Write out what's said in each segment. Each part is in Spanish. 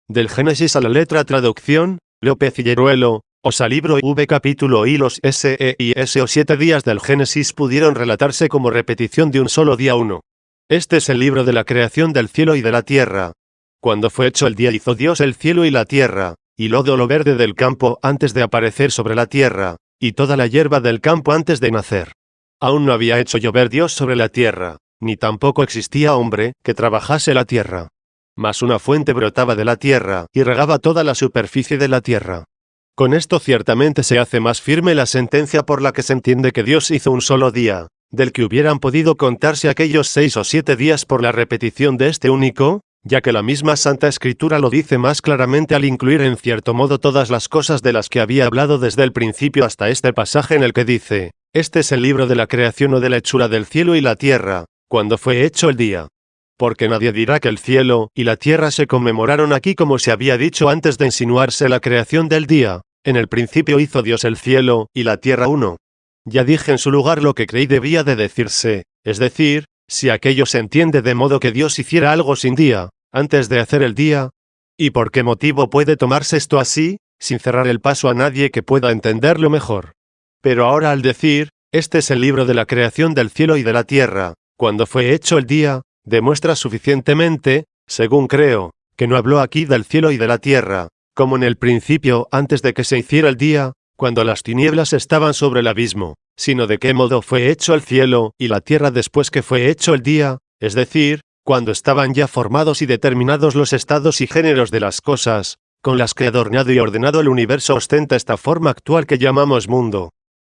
Del Génesis a la letra traducción, López y Hieruelo, Osa libro V capítulo I. Los SEIS o 7 días del Génesis pudieron relatarse como repetición de un solo día 1. Este es el libro de la creación del cielo y de la tierra. Cuando fue hecho el día hizo Dios el cielo y la tierra, y todo lo verde del campo antes de aparecer sobre la tierra, y toda la hierba del campo antes de nacer. Aún no había hecho llover Dios sobre la tierra, ni tampoco existía hombre que trabajase la tierra. Mas una fuente brotaba de la tierra y regaba toda la superficie de la tierra. Con esto ciertamente se hace más firme la sentencia por la que se entiende que Dios hizo un solo día, del que hubieran podido contarse aquellos 6 o 7 días por la repetición de este único, ya que la misma Santa Escritura lo dice más claramente al incluir en cierto modo todas las cosas de las que había hablado desde el principio hasta este pasaje en el que dice, este es el libro de la creación o de la hechura del cielo y la tierra, cuando fue hecho el día. Porque nadie dirá que el cielo y la tierra se conmemoraron aquí como se había dicho antes de insinuarse la creación del día. En el principio hizo Dios el cielo y la tierra 1. Ya dije en su lugar lo que creí debía de decirse, es decir, si aquello se entiende de modo que Dios hiciera algo sin día, antes de hacer el día. ¿Y por qué motivo puede tomarse esto así, sin cerrar el paso a nadie que pueda entenderlo mejor? Pero ahora al decir, este es el libro de la creación del cielo y de la tierra, cuando fue hecho el día, demuestra suficientemente, según creo, que no habló aquí del cielo y de la tierra, como en el principio antes de que se hiciera el día, cuando las tinieblas estaban sobre el abismo, sino de qué modo fue hecho el cielo y la tierra después que fue hecho el día, es decir, cuando estaban ya formados y determinados los estados y géneros de las cosas, con las que adornado y ordenado el universo ostenta esta forma actual que llamamos mundo.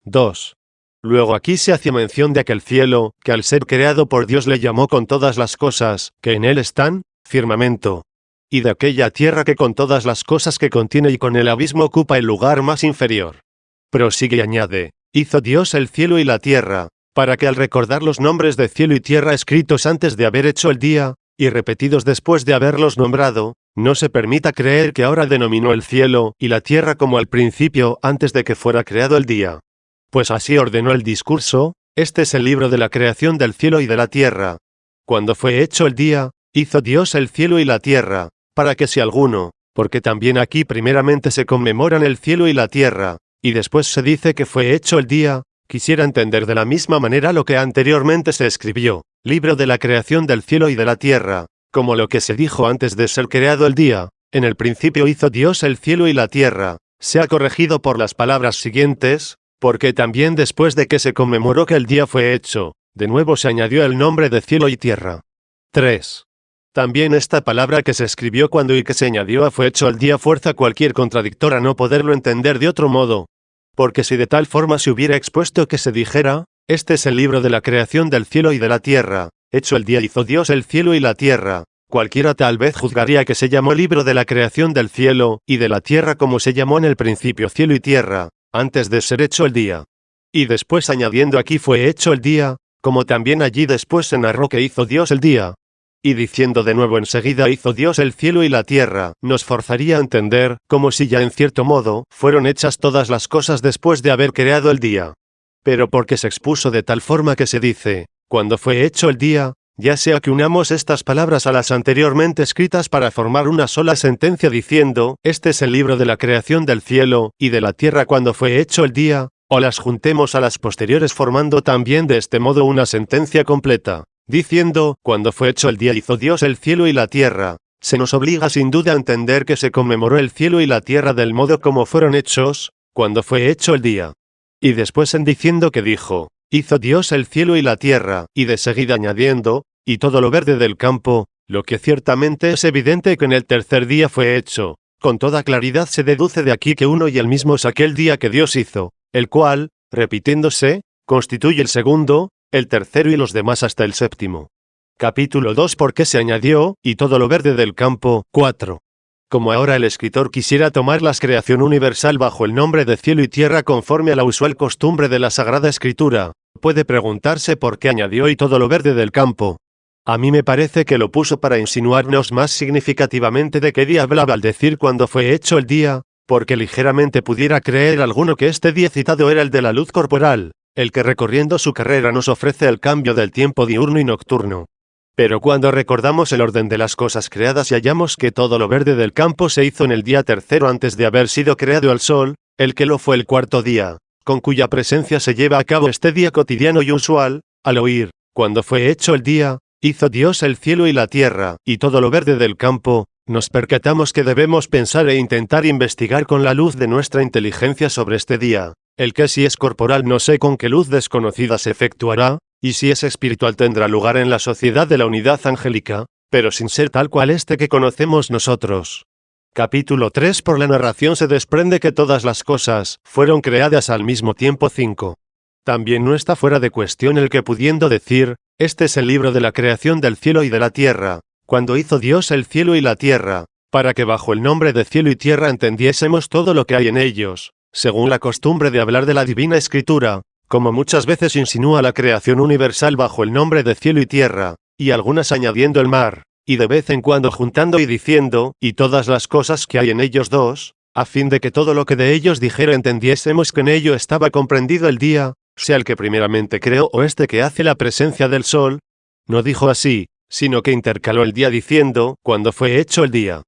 2. Luego aquí se hace mención de aquel cielo, que al ser creado por Dios le llamó con todas las cosas, que en él están, firmamento. Y de aquella tierra que con todas las cosas que contiene y con el abismo ocupa el lugar más inferior. Prosigue y añade, hizo Dios el cielo y la tierra, para que al recordar los nombres de cielo y tierra escritos antes de haber hecho el día, y repetidos después de haberlos nombrado, no se permita creer que ahora denominó el cielo y la tierra como al principio antes de que fuera creado el día. Pues así ordenó el discurso, este es el libro de la creación del cielo y de la tierra. Cuando fue hecho el día, hizo Dios el cielo y la tierra, para que si alguno, porque también aquí primeramente se conmemoran el cielo y la tierra, y después se dice que fue hecho el día, quisiera entender de la misma manera lo que anteriormente se escribió, libro de la creación del cielo y de la tierra, como lo que se dijo antes de ser creado el día, en el principio hizo Dios el cielo y la tierra, sea corregido por las palabras siguientes, porque también después de que se conmemoró que el día fue hecho, de nuevo se añadió el nombre de cielo y tierra. 3. También esta palabra que se escribió cuando y que se añadió a fue hecho el día fuerza cualquier contradictor a no poderlo entender de otro modo. Porque si de tal forma se hubiera expuesto que se dijera, este es el libro de la creación del cielo y de la tierra, hecho el día hizo Dios el cielo y la tierra, cualquiera tal vez juzgaría que se llamó libro de la creación del cielo y de la tierra como se llamó en el principio cielo y tierra, antes de ser hecho el día. Y después añadiendo aquí fue hecho el día, como también allí después se narró que hizo Dios el día. Y diciendo de nuevo enseguida hizo Dios el cielo y la tierra, nos forzaría a entender, como si ya en cierto modo, fueron hechas todas las cosas después de haber creado el día. Pero porque se expuso de tal forma que se dice, cuando fue hecho el día, ya sea que unamos estas palabras a las anteriormente escritas para formar una sola sentencia diciendo, este es el libro de la creación del cielo y de la tierra cuando fue hecho el día, o las juntemos a las posteriores formando también de este modo una sentencia completa. Diciendo, cuando fue hecho el día hizo Dios el cielo y la tierra, se nos obliga sin duda a entender que se conmemoró el cielo y la tierra del modo como fueron hechos, cuando fue hecho el día. Y después en diciendo que dijo, hizo Dios el cielo y la tierra, y de seguida añadiendo, y todo lo verde del campo, lo que ciertamente es evidente que en el tercer día fue hecho. Con toda claridad se deduce de aquí que uno y el mismo es aquel día que Dios hizo, el cual, repitiéndose, constituye el segundo, el tercero y los demás hasta el séptimo. Capítulo 2 porque se añadió, y todo lo verde del campo. 4. Como ahora el escritor quisiera tomar la creación universal bajo el nombre de cielo y tierra conforme a la usual costumbre de la Sagrada Escritura, puede preguntarse por qué añadió y todo lo verde del campo. A mí me parece que lo puso para insinuarnos más significativamente de qué día hablaba al decir cuando fue hecho el día, porque ligeramente pudiera creer alguno que este día citado era el de la luz corporal, el que recorriendo su carrera nos ofrece el cambio del tiempo diurno y nocturno. Pero cuando recordamos el orden de las cosas creadas y hallamos que todo lo verde del campo se hizo en el día tercero antes de haber sido creado el sol, el que lo fue el cuarto día, con cuya presencia se lleva a cabo este día cotidiano y usual, al oír, cuando fue hecho el día, hizo Dios el cielo y la tierra, y todo lo verde del campo, nos percatamos que debemos pensar e intentar investigar con la luz de nuestra inteligencia sobre este día, el que si es corporal no sé con qué luz desconocida se efectuará, y si es espiritual tendrá lugar en la sociedad de la unidad angélica, pero sin ser tal cual este que conocemos nosotros. Capítulo 3. Por la narración se desprende que todas las cosas fueron creadas al mismo tiempo. 5. También no está fuera de cuestión el que pudiendo decir, este es el libro de la creación del cielo y de la tierra, cuando hizo Dios el cielo y la tierra, para que bajo el nombre de cielo y tierra entendiésemos todo lo que hay en ellos, según la costumbre de hablar de la divina escritura, como muchas veces insinúa la creación universal bajo el nombre de cielo y tierra, y algunas añadiendo el mar, y de vez en cuando juntando y diciendo, y todas las cosas que hay en ellos dos, a fin de que todo lo que de ellos dijera entendiésemos que en ello estaba comprendido el día, sea el que primeramente creó o este que hace la presencia del sol. No dijo así, sino que intercaló el día diciendo, cuando fue hecho el día.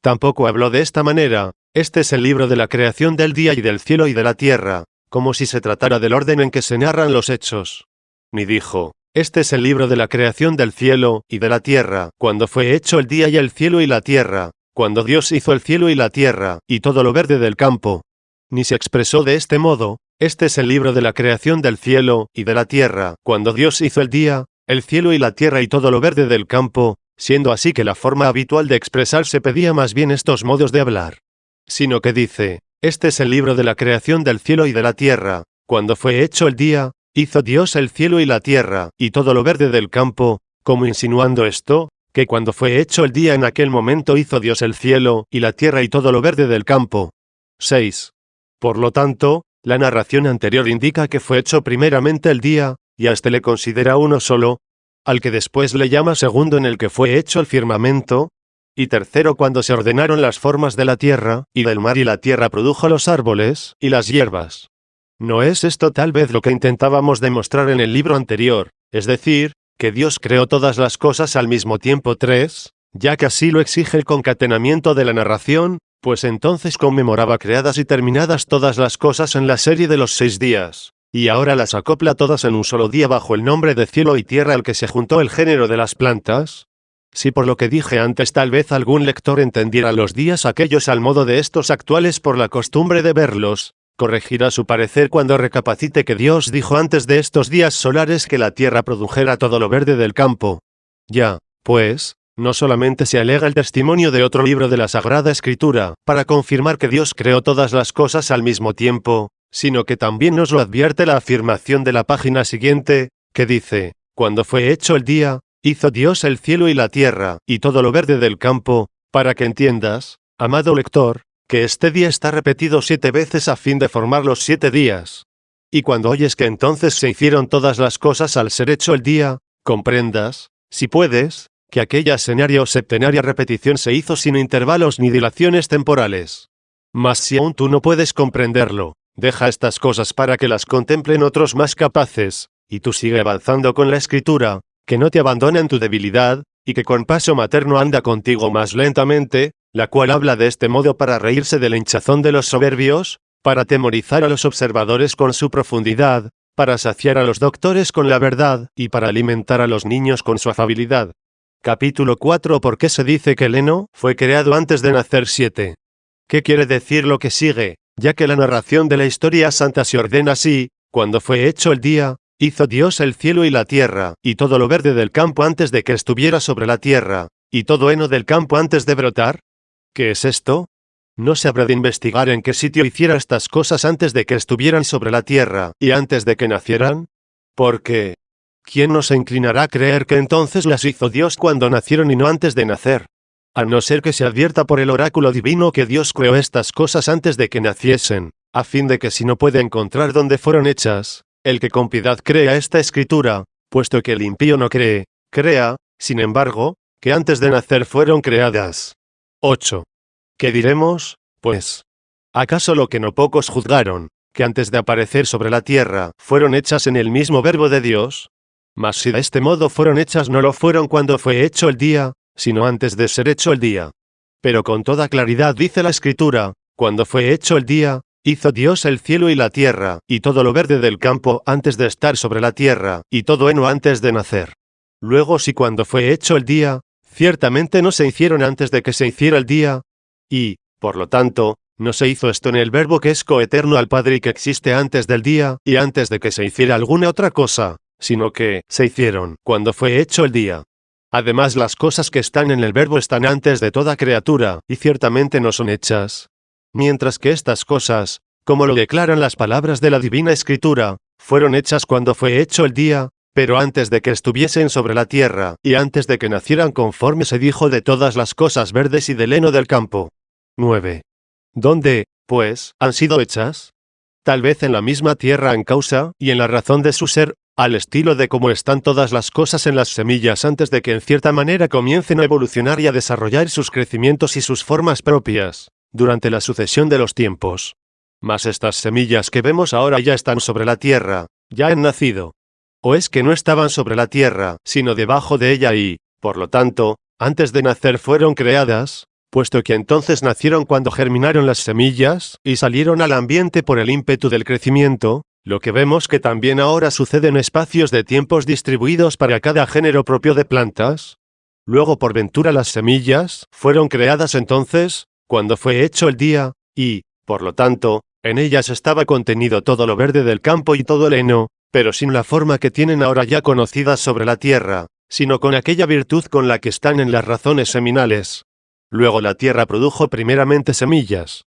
Tampoco habló de esta manera, este es el libro de la creación del día y del cielo y de la tierra, como si se tratara del orden en que se narran los hechos. Ni dijo, este es el libro de la creación del cielo y de la tierra, cuando fue hecho el día y el cielo y la tierra, cuando Dios hizo el cielo y la tierra, y todo lo verde del campo. Ni se expresó de este modo, este es el libro de la creación del cielo y de la tierra, cuando Dios hizo el día, el cielo y la tierra y todo lo verde del campo, siendo así que la forma habitual de expresarse pedía más bien estos modos de hablar. Sino que dice, este es el libro de la creación del cielo y de la tierra, cuando fue hecho el día, hizo Dios el cielo y la tierra, y todo lo verde del campo, como insinuando esto, que cuando fue hecho el día en aquel momento hizo Dios el cielo y la tierra y todo lo verde del campo. 6. Por lo tanto, la narración anterior indica que fue hecho primeramente el día, y a este le considera uno solo, al que después le llama segundo en el que fue hecho el firmamento, y tercero cuando se ordenaron las formas de la tierra, y del mar y la tierra produjo los árboles, y las hierbas. ¿No es esto tal vez lo que intentábamos demostrar en el libro anterior, es decir, que Dios creó todas las cosas al mismo tiempo? 3, ya que así lo exige el concatenamiento de la narración, pues entonces conmemoraba creadas y terminadas todas las cosas en la serie de los 6 días, y ahora las acopla todas en un solo día bajo el nombre de cielo y tierra al que se juntó el género de las plantas. Si por lo que dije antes tal vez algún lector entendiera los días aquellos al modo de estos actuales por la costumbre de verlos, corregirá su parecer cuando recapacite que Dios dijo antes de estos días solares que la tierra produjera todo lo verde del campo. Ya, pues, no solamente se alega el testimonio de otro libro de la Sagrada Escritura, para confirmar que Dios creó todas las cosas al mismo tiempo, sino que también nos lo advierte la afirmación de la página siguiente, que dice, cuando fue hecho el día, hizo Dios el cielo y la tierra, y todo lo verde del campo, para que entiendas, amado lector, que este día está repetido 7 veces a fin de formar los 7 días. Y cuando oyes que entonces se hicieron todas las cosas al ser hecho el día, comprendas, si puedes, que aquella senaria o septenaria repetición se hizo sin intervalos ni dilaciones temporales. Mas si aún tú no puedes comprenderlo, deja estas cosas para que las contemplen otros más capaces, y tú sigue avanzando con la escritura, que no te abandona en tu debilidad, y que con paso materno anda contigo más lentamente, la cual habla de este modo para reírse de la hinchazón de los soberbios, para atemorizar a los observadores con su profundidad, para saciar a los doctores con la verdad, y para alimentar a los niños con su afabilidad. Capítulo 4. ¿Por qué se dice que el heno fue creado antes de nacer? 7. ¿Qué quiere decir lo que sigue? Ya que la narración de la historia santa se ordena así, cuando fue hecho el día, hizo Dios el cielo y la tierra, y todo lo verde del campo antes de que estuviera sobre la tierra, y todo heno del campo antes de brotar. ¿Qué es esto? ¿No se habrá de investigar en qué sitio hiciera estas cosas antes de que estuvieran sobre la tierra, y antes de que nacieran? Porque, ¿quién nos inclinará a creer que entonces las hizo Dios cuando nacieron y no antes de nacer? A no ser que se advierta por el oráculo divino que Dios creó estas cosas antes de que naciesen, a fin de que si no puede encontrar dónde fueron hechas, el que con piedad crea esta escritura, puesto que el impío no cree, crea, sin embargo, que antes de nacer fueron creadas. 8. ¿Qué diremos, pues? ¿Acaso lo que no pocos juzgaron, que antes de aparecer sobre la tierra, fueron hechas en el mismo verbo de Dios? Mas si de este modo fueron hechas, no lo fueron cuando fue hecho el día, sino antes de ser hecho el día. Pero con toda claridad dice la Escritura, cuando fue hecho el día, hizo Dios el cielo y la tierra, y todo lo verde del campo antes de estar sobre la tierra, y todo heno antes de nacer. Luego si cuando fue hecho el día, ciertamente no se hicieron antes de que se hiciera el día, y, por lo tanto, no se hizo esto en el Verbo que es coeterno al Padre y que existe antes del día, y antes de que se hiciera alguna otra cosa, sino que se hicieron cuando fue hecho el día. Además, las cosas que están en el Verbo están antes de toda criatura, y ciertamente no son hechas. Mientras que estas cosas, como lo declaran las palabras de la Divina Escritura, fueron hechas cuando fue hecho el día, pero antes de que estuviesen sobre la tierra, y antes de que nacieran, conforme se dijo de todas las cosas verdes y del heno del campo. 9. ¿Dónde, pues, han sido hechas? Tal vez en la misma tierra en causa, y en la razón de su ser, al estilo de cómo están todas las cosas en las semillas antes de que en cierta manera comiencen a evolucionar y a desarrollar sus crecimientos y sus formas propias, durante la sucesión de los tiempos. Mas estas semillas que vemos ahora ya están sobre la tierra, ya han nacido. ¿O es que no estaban sobre la tierra, sino debajo de ella y, por lo tanto, antes de nacer fueron creadas? Puesto que entonces nacieron cuando germinaron las semillas, y salieron al ambiente por el ímpetu del crecimiento, lo que vemos que también ahora sucede en espacios de tiempos distribuidos para cada género propio de plantas. Luego por ventura las semillas fueron creadas entonces, cuando fue hecho el día, y, por lo tanto, en ellas estaba contenido todo lo verde del campo y todo el heno, pero sin la forma que tienen ahora ya conocidas sobre la tierra, sino con aquella virtud con la que están en las razones seminales. Luego la tierra produjo primeramente semillas.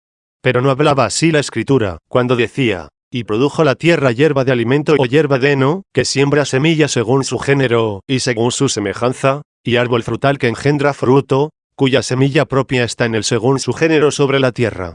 Pero no hablaba así la Escritura, cuando decía, y produjo la tierra hierba de alimento o hierba de heno, que siembra semilla según su género, y según su semejanza, y árbol frutal que engendra fruto, cuya semilla propia está en el según su género sobre la tierra.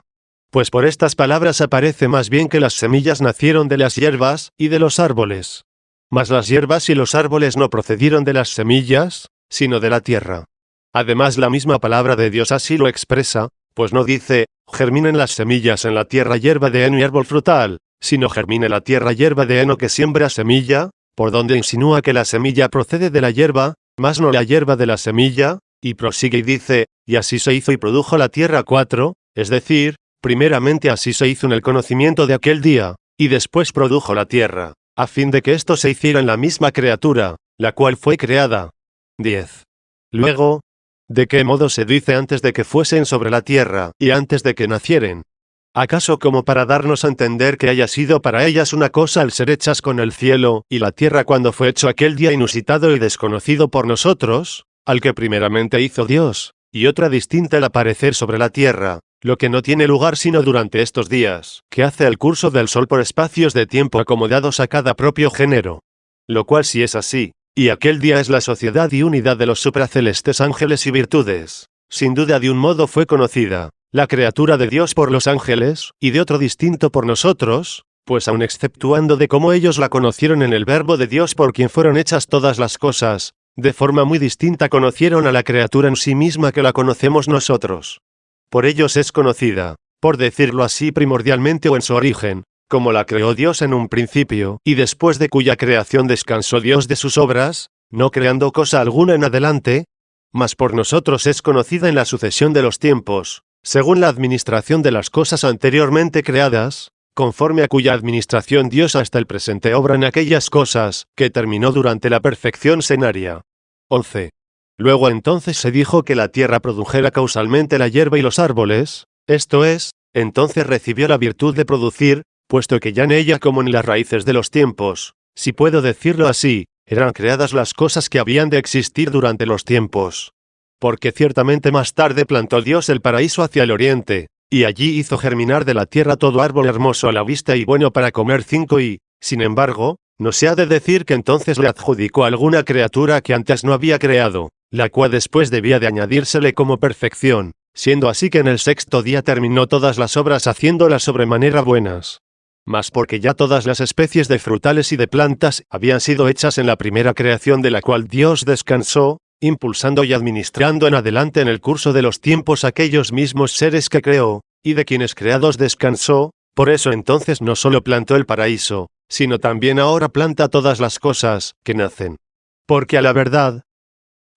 Pues por estas palabras aparece más bien que las semillas nacieron de las hierbas, y de los árboles. Mas las hierbas y los árboles no procedieron de las semillas, sino de la tierra. Además la misma palabra de Dios así lo expresa, pues no dice, germinen las semillas en la tierra hierba de heno y árbol frutal, sino germine la tierra hierba de heno que siembra semilla, por donde insinúa que la semilla procede de la hierba, mas no la hierba de la semilla, y prosigue y dice, y así se hizo y produjo la tierra 4, es decir, primeramente así se hizo en el conocimiento de aquel día, y después produjo la tierra, a fin de que esto se hiciera en la misma criatura, la cual fue creada. 10. Luego, ¿de qué modo se dice antes de que fuesen sobre la tierra, y antes de que nacieren? ¿Acaso como para darnos a entender que haya sido para ellas una cosa al ser hechas con el cielo y la tierra cuando fue hecho aquel día inusitado y desconocido por nosotros, al que primeramente hizo Dios, y otra distinta al aparecer sobre la tierra, lo que no tiene lugar sino durante estos días, que hace el curso del sol por espacios de tiempo acomodados a cada propio género? Lo cual si es así, y aquel día es la sociedad y unidad de los supracelestes ángeles y virtudes, sin duda de un modo fue conocida, la criatura de Dios por los ángeles, y de otro distinto por nosotros, pues aun exceptuando de cómo ellos la conocieron en el Verbo de Dios por quien fueron hechas todas las cosas, de forma muy distinta conocieron a la criatura en sí misma que la conocemos nosotros. Por ellos es conocida, por decirlo así primordialmente o en su origen, como la creó Dios en un principio, y después de cuya creación descansó Dios de sus obras, no creando cosa alguna en adelante, mas por nosotros es conocida en la sucesión de los tiempos, según la administración de las cosas anteriormente creadas, conforme a cuya administración Dios hasta el presente obra en aquellas cosas, que terminó durante la perfección senaria. 11. Luego entonces se dijo que la tierra produjera causalmente la hierba y los árboles, esto es, entonces recibió la virtud de producir, puesto que ya en ella como en las raíces de los tiempos, si puedo decirlo así, eran creadas las cosas que habían de existir durante los tiempos. Porque ciertamente más tarde plantó Dios el paraíso hacia el oriente, y allí hizo germinar de la tierra todo árbol hermoso a la vista y bueno para comer 5 y, sin embargo, no se ha de decir que entonces le adjudicó alguna criatura que antes no había creado, la cual después debía de añadírsele como perfección, siendo así que en el 6º día terminó todas las obras haciéndolas sobremanera buenas. Mas porque ya todas las especies de frutales y de plantas habían sido hechas en la primera creación de la cual Dios descansó, impulsando y administrando en adelante en el curso de los tiempos aquellos mismos seres que creó, y de quienes creados descansó, por eso entonces no solo plantó el paraíso, sino también ahora planta todas las cosas que nacen, Porque a la verdad,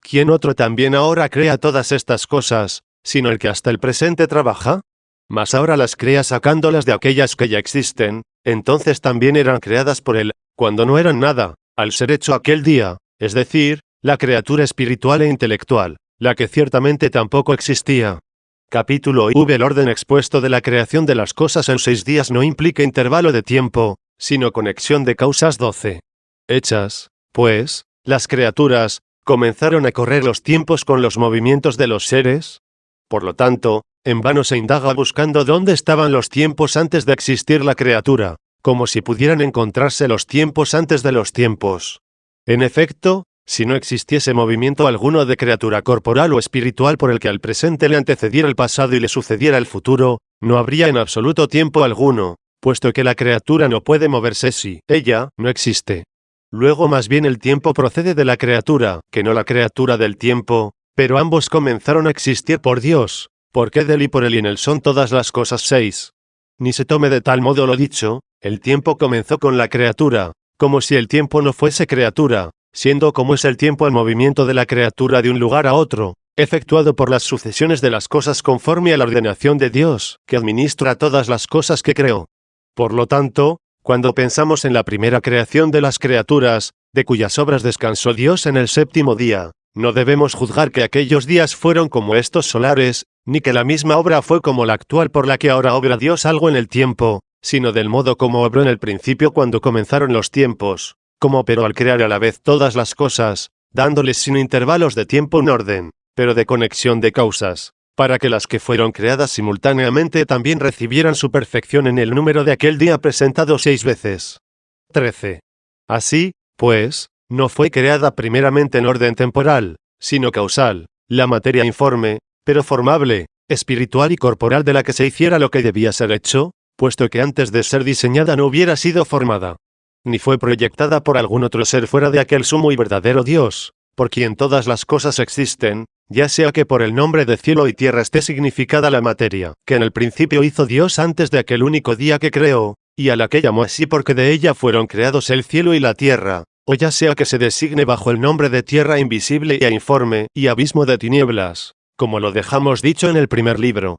¿quién otro también ahora crea todas estas cosas, sino el que hasta el presente trabaja? Mas ahora las crea sacándolas de aquellas que ya existen, entonces también eran creadas por él, cuando no eran nada, al ser hecho aquel día, es decir, la criatura espiritual e intelectual, la que ciertamente tampoco existía. Capítulo IV. El orden expuesto de la creación de las cosas en 6 días no implica intervalo de tiempo, sino conexión de causas. 12. Hechas, pues, las criaturas, comenzaron a correr los tiempos con los movimientos de los seres. Por lo tanto, en vano se indaga buscando dónde estaban los tiempos antes de existir la criatura, como si pudieran encontrarse los tiempos antes de los tiempos. En efecto, si no existiese movimiento alguno de criatura corporal o espiritual por el que al presente le antecediera el pasado y le sucediera el futuro, no habría en absoluto tiempo alguno, puesto que la criatura no puede moverse si ella no existe. Luego más bien el tiempo procede de la criatura, que no la criatura del tiempo, pero ambos comenzaron a existir por Dios, porque de él y por él y en él son todas las cosas. 6. Ni se tome de tal modo lo dicho, el tiempo comenzó con la criatura, como si el tiempo no fuese criatura, siendo como es el tiempo el movimiento de la criatura de un lugar a otro, efectuado por las sucesiones de las cosas conforme a la ordenación de Dios, que administra todas las cosas que creó. Por lo tanto, cuando pensamos en la primera creación de las criaturas, de cuyas obras descansó Dios en el 7º día, no debemos juzgar que aquellos días fueron como estos solares, ni que la misma obra fue como la actual por la que ahora obra Dios algo en el tiempo, sino del modo como obró en el principio cuando comenzaron los tiempos, como operó al crear a la vez todas las cosas, dándoles sin intervalos de tiempo un orden, pero de conexión de causas, para que las que fueron creadas simultáneamente también recibieran su perfección en el número de aquel día presentado 6 veces. 13. Así, pues, no fue creada primeramente en orden temporal, sino causal, la materia informe, pero formable, espiritual y corporal de la que se hiciera lo que debía ser hecho, puesto que antes de ser diseñada no hubiera sido formada, ni fue proyectada por algún otro ser fuera de aquel sumo y verdadero Dios, por quien todas las cosas existen, ya sea que por el nombre de cielo y tierra esté significada la materia, que en el principio hizo Dios antes de aquel único día que creó, y a la que llamó así porque de ella fueron creados el cielo y la tierra, o ya sea que se designe bajo el nombre de tierra invisible e informe y abismo de tinieblas, como lo dejamos dicho en el primer libro.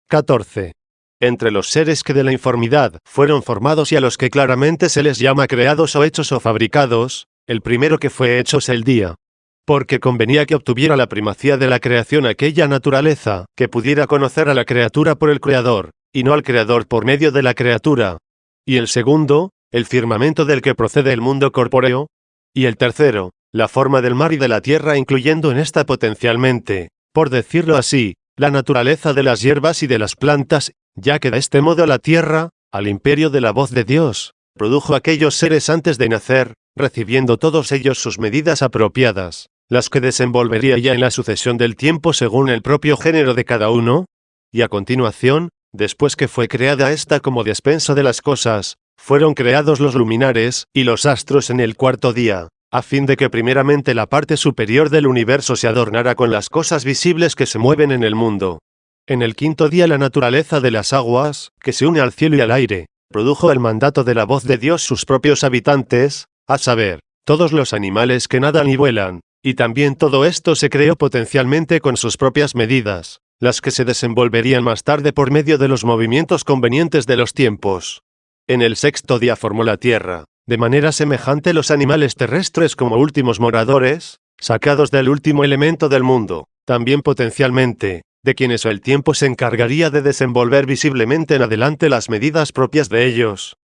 14. Entre los seres que de la informidad fueron formados y a los que claramente se les llama creados o hechos o fabricados, el primero que fue hecho es el día. Porque convenía que obtuviera la primacía de la creación aquella naturaleza, que pudiera conocer a la criatura por el Creador, y no al Creador por medio de la criatura. Y el segundo, el firmamento del que procede el mundo corpóreo. Y el tercero, la forma del mar y de la tierra incluyendo en esta potencialmente, por decirlo así, la naturaleza de las hierbas y de las plantas, ya que de este modo la tierra, al imperio de la voz de Dios, produjo aquellos seres antes de nacer, recibiendo todos ellos sus medidas apropiadas, las que desenvolvería ya en la sucesión del tiempo según el propio género de cada uno, y a continuación, después que fue creada esta como despensa de las cosas, fueron creados los luminares y los astros en el 4º día, a fin de que primeramente la parte superior del universo se adornara con las cosas visibles que se mueven en el mundo. En el 5º día la naturaleza de las aguas, que se une al cielo y al aire, produjo el mandato de la voz de Dios sus propios habitantes, a saber, todos los animales que nadan y vuelan, y también todo esto se creó potencialmente con sus propias medidas, las que se desenvolverían más tarde por medio de los movimientos convenientes de los tiempos. En el 6º día formó la tierra, de manera semejante los animales terrestres como últimos moradores, sacados del último elemento del mundo, también potencialmente, de quienes el tiempo se encargaría de desenvolver visiblemente en adelante las medidas propias de ellos.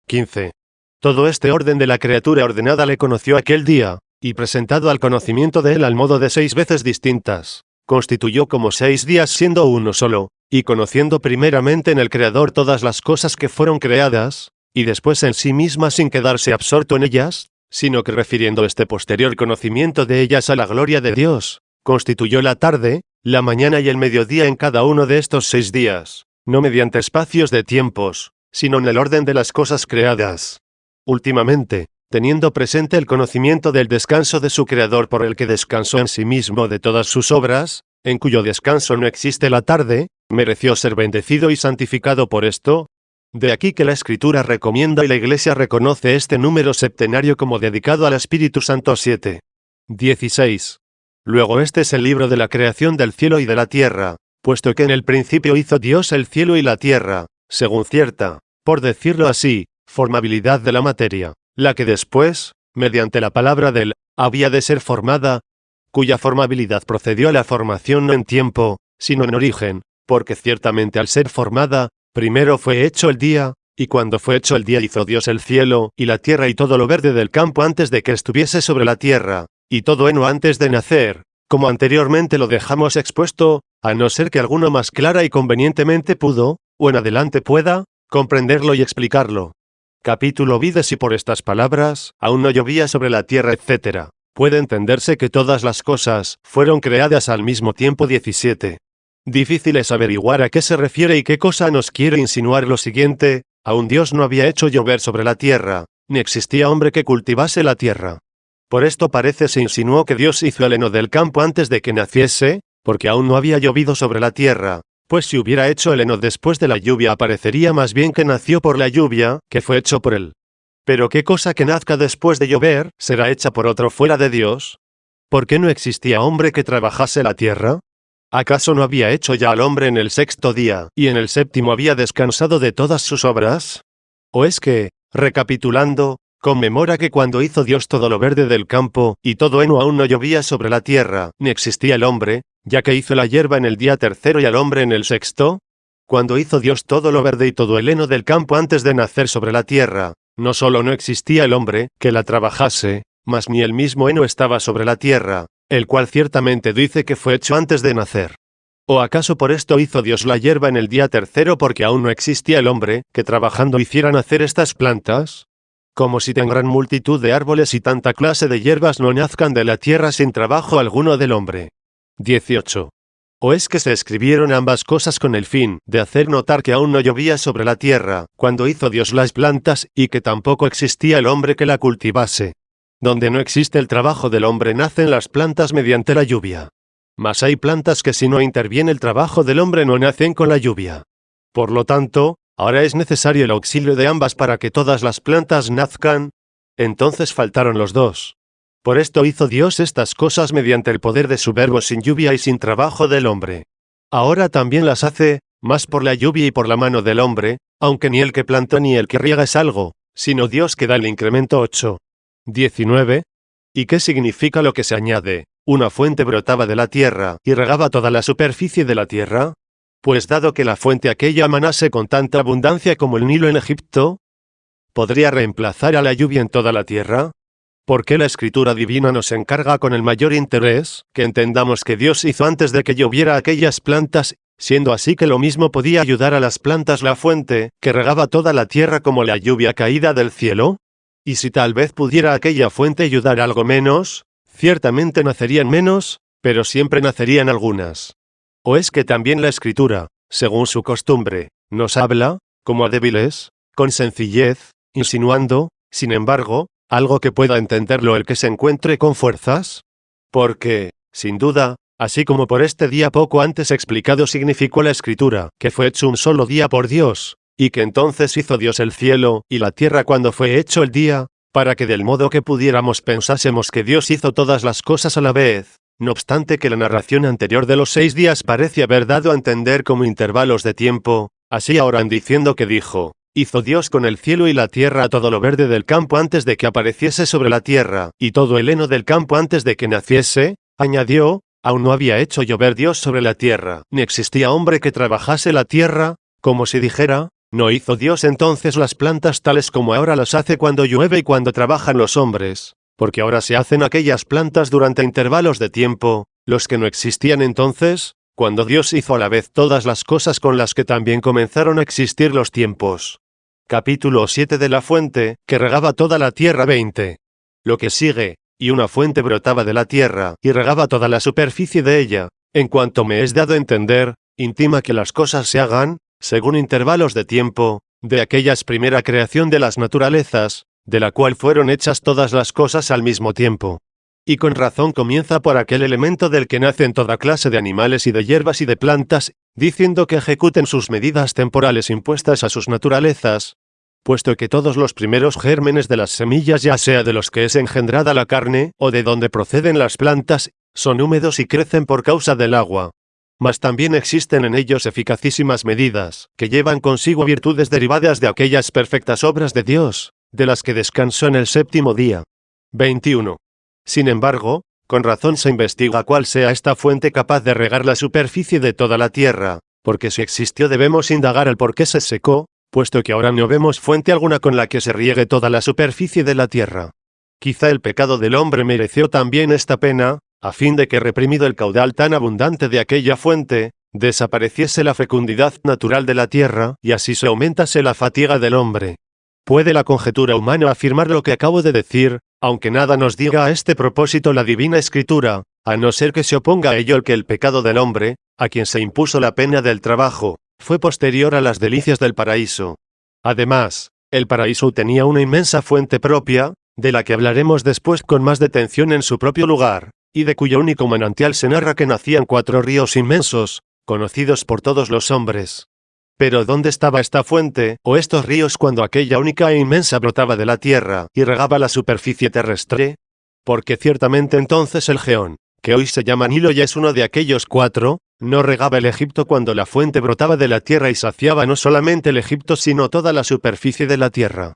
15. Todo este orden de la criatura ordenada le conoció aquel día, y presentado al conocimiento de él al modo de 6 veces distintas, constituyó como 6 días siendo uno solo, y conociendo primeramente en el Creador todas las cosas que fueron creadas, y después en sí misma sin quedarse absorto en ellas, sino que refiriendo este posterior conocimiento de ellas a la gloria de Dios, constituyó la tarde, la mañana y el mediodía en cada uno de estos 6 días, no mediante espacios de tiempos, sino en el orden de las cosas creadas. Últimamente, teniendo presente el conocimiento del descanso de su Creador por el que descansó en sí mismo de todas sus obras, en cuyo descanso no existe la tarde, mereció ser bendecido y santificado por esto. De aquí que la Escritura recomienda y la Iglesia reconoce este número septenario como dedicado al Espíritu Santo. 7. 16. Luego este es el libro de la creación del cielo y de la tierra, puesto que en el principio hizo Dios el cielo y la tierra, según cierta, por decirlo así, formabilidad de la materia, la que después, mediante la palabra del había de ser formada, cuya formabilidad procedió a la formación no en tiempo, sino en origen, porque ciertamente al ser formada, primero fue hecho el día, y cuando fue hecho el día hizo Dios el cielo y la tierra y todo lo verde del campo antes de que estuviese sobre la tierra, y todo heno antes de nacer, como anteriormente lo dejamos expuesto, a no ser que alguno más clara y convenientemente pudo, o en adelante pueda, comprenderlo y explicarlo. Capítulo vide si por estas palabras, aún no llovía sobre la tierra etc. Puede entenderse que todas las cosas fueron creadas al mismo tiempo. 17. Difícil es averiguar a qué se refiere y qué cosa nos quiere insinuar lo siguiente, aún Dios no había hecho llover sobre la tierra, ni existía hombre que cultivase la tierra. Por esto parece se insinuó que Dios hizo el heno del campo antes de que naciese, porque aún no había llovido sobre la tierra, pues si hubiera hecho el heno después de la lluvia aparecería más bien que nació por la lluvia, que fue hecho por él. Pero ¿qué cosa que nazca después de llover será hecha por otro fuera de Dios? ¿Por qué no existía hombre que trabajase la tierra? ¿Acaso no había hecho ya al hombre en el sexto día, y en el séptimo había descansado de todas sus obras? ¿O es que, recapitulando, conmemora que cuando hizo Dios todo lo verde del campo, y todo heno aún no llovía sobre la tierra, ni existía el hombre, ya que hizo la hierba en el día tercero y al hombre en el sexto? Cuando hizo Dios todo lo verde y todo el heno del campo antes de nacer sobre la tierra, no solo no existía el hombre, que la trabajase, mas ni el mismo heno estaba sobre la tierra, el cual ciertamente dice que fue hecho antes de nacer. ¿O acaso por esto hizo Dios la hierba en el día tercero porque aún no existía el hombre, que trabajando hiciera nacer estas plantas? Como si tan gran multitud de árboles y tanta clase de hierbas no nazcan de la tierra sin trabajo alguno del hombre. 18. ¿O es que se escribieron ambas cosas con el fin de hacer notar que aún no llovía sobre la tierra, cuando hizo Dios las plantas, y que tampoco existía el hombre que la cultivase? Donde no existe el trabajo del hombre nacen las plantas mediante la lluvia. Mas hay plantas que si no interviene el trabajo del hombre no nacen con la lluvia. Por lo tanto, ahora es necesario el auxilio de ambas para que todas las plantas nazcan. Entonces faltaron los dos. Por esto hizo Dios estas cosas mediante el poder de su verbo sin lluvia y sin trabajo del hombre. Ahora también las hace, más por la lluvia y por la mano del hombre, aunque ni el que plantó ni el que riega es algo, sino Dios que da el incremento. 8. 19. ¿Y qué significa lo que se añade? Una fuente brotaba de la tierra y regaba toda la superficie de la tierra. Pues dado que la fuente aquella manase con tanta abundancia como el Nilo en Egipto, ¿podría reemplazar a la lluvia en toda la tierra? ¿Por qué la escritura divina nos encarga con el mayor interés que entendamos que Dios hizo antes de que lloviera aquellas plantas, siendo así que lo mismo podía ayudar a las plantas la fuente, que regaba toda la tierra como la lluvia caída del cielo? Y si tal vez pudiera aquella fuente ayudar algo menos, ciertamente nacerían menos, pero siempre nacerían algunas. ¿O es que también la escritura, según su costumbre, nos habla, como a débiles, con sencillez, insinuando, sin embargo, algo que pueda entenderlo el que se encuentre con fuerzas? Porque, sin duda, así como por este día poco antes explicado significó la escritura, que fue hecho un solo día por Dios, y que entonces hizo Dios el cielo y la tierra cuando fue hecho el día, para que del modo que pudiéramos pensásemos que Dios hizo todas las cosas a la vez, no obstante que la narración anterior de los 6 días parece haber dado a entender como intervalos de tiempo, así ahora diciendo que dijo, hizo Dios con el cielo y la tierra a todo lo verde del campo antes de que apareciese sobre la tierra, y todo el heno del campo antes de que naciese, añadió, aún no había hecho llover Dios sobre la tierra, ni existía hombre que trabajase la tierra, como si dijera, ¿no hizo Dios entonces las plantas tales como ahora las hace cuando llueve y cuando trabajan los hombres? Porque ahora se hacen aquellas plantas durante intervalos de tiempo, los que no existían entonces, cuando Dios hizo a la vez todas las cosas con las que también comenzaron a existir los tiempos. Capítulo 7 de la fuente, que regaba toda la tierra. 20. Lo que sigue, y una fuente brotaba de la tierra, y regaba toda la superficie de ella, en cuanto me es dado entender, intima que las cosas se hagan, según intervalos de tiempo, de aquellas primera creación de las naturalezas, de la cual fueron hechas todas las cosas al mismo tiempo. Y con razón comienza por aquel elemento del que nacen toda clase de animales y de hierbas y de plantas, diciendo que ejecuten sus medidas temporales impuestas a sus naturalezas, puesto que todos los primeros gérmenes de las semillas, ya sea de los que es engendrada la carne, o de donde proceden las plantas, son húmedos y crecen por causa del agua. Mas también existen en ellos eficacísimas medidas, que llevan consigo virtudes derivadas de aquellas perfectas obras de Dios, de las que descansó en el séptimo día. 21. Sin embargo, con razón se investiga cuál sea esta fuente capaz de regar la superficie de toda la tierra, porque si existió debemos indagar el por qué se secó, puesto que ahora no vemos fuente alguna con la que se riegue toda la superficie de la tierra. Quizá el pecado del hombre mereció también esta pena, a fin de que, reprimido el caudal tan abundante de aquella fuente, desapareciese la fecundidad natural de la tierra, y así se aumentase la fatiga del hombre. ¿Puede la conjetura humana afirmar lo que acabo de decir, aunque nada nos diga a este propósito la Divina Escritura, a no ser que se oponga a ello el que el pecado del hombre, a quien se impuso la pena del trabajo, fue posterior a las delicias del paraíso? Además, el paraíso tenía una inmensa fuente propia, de la que hablaremos después con más detención en su propio lugar, y de cuyo único manantial se narra que nacían 4 ríos inmensos, conocidos por todos los hombres. Pero ¿dónde estaba esta fuente, o estos ríos, cuando aquella única e inmensa brotaba de la tierra, y regaba la superficie terrestre? Porque ciertamente entonces el Geón, que hoy se llama Nilo y es uno de aquellos 4, no regaba el Egipto cuando la fuente brotaba de la tierra y saciaba no solamente el Egipto sino toda la superficie de la tierra.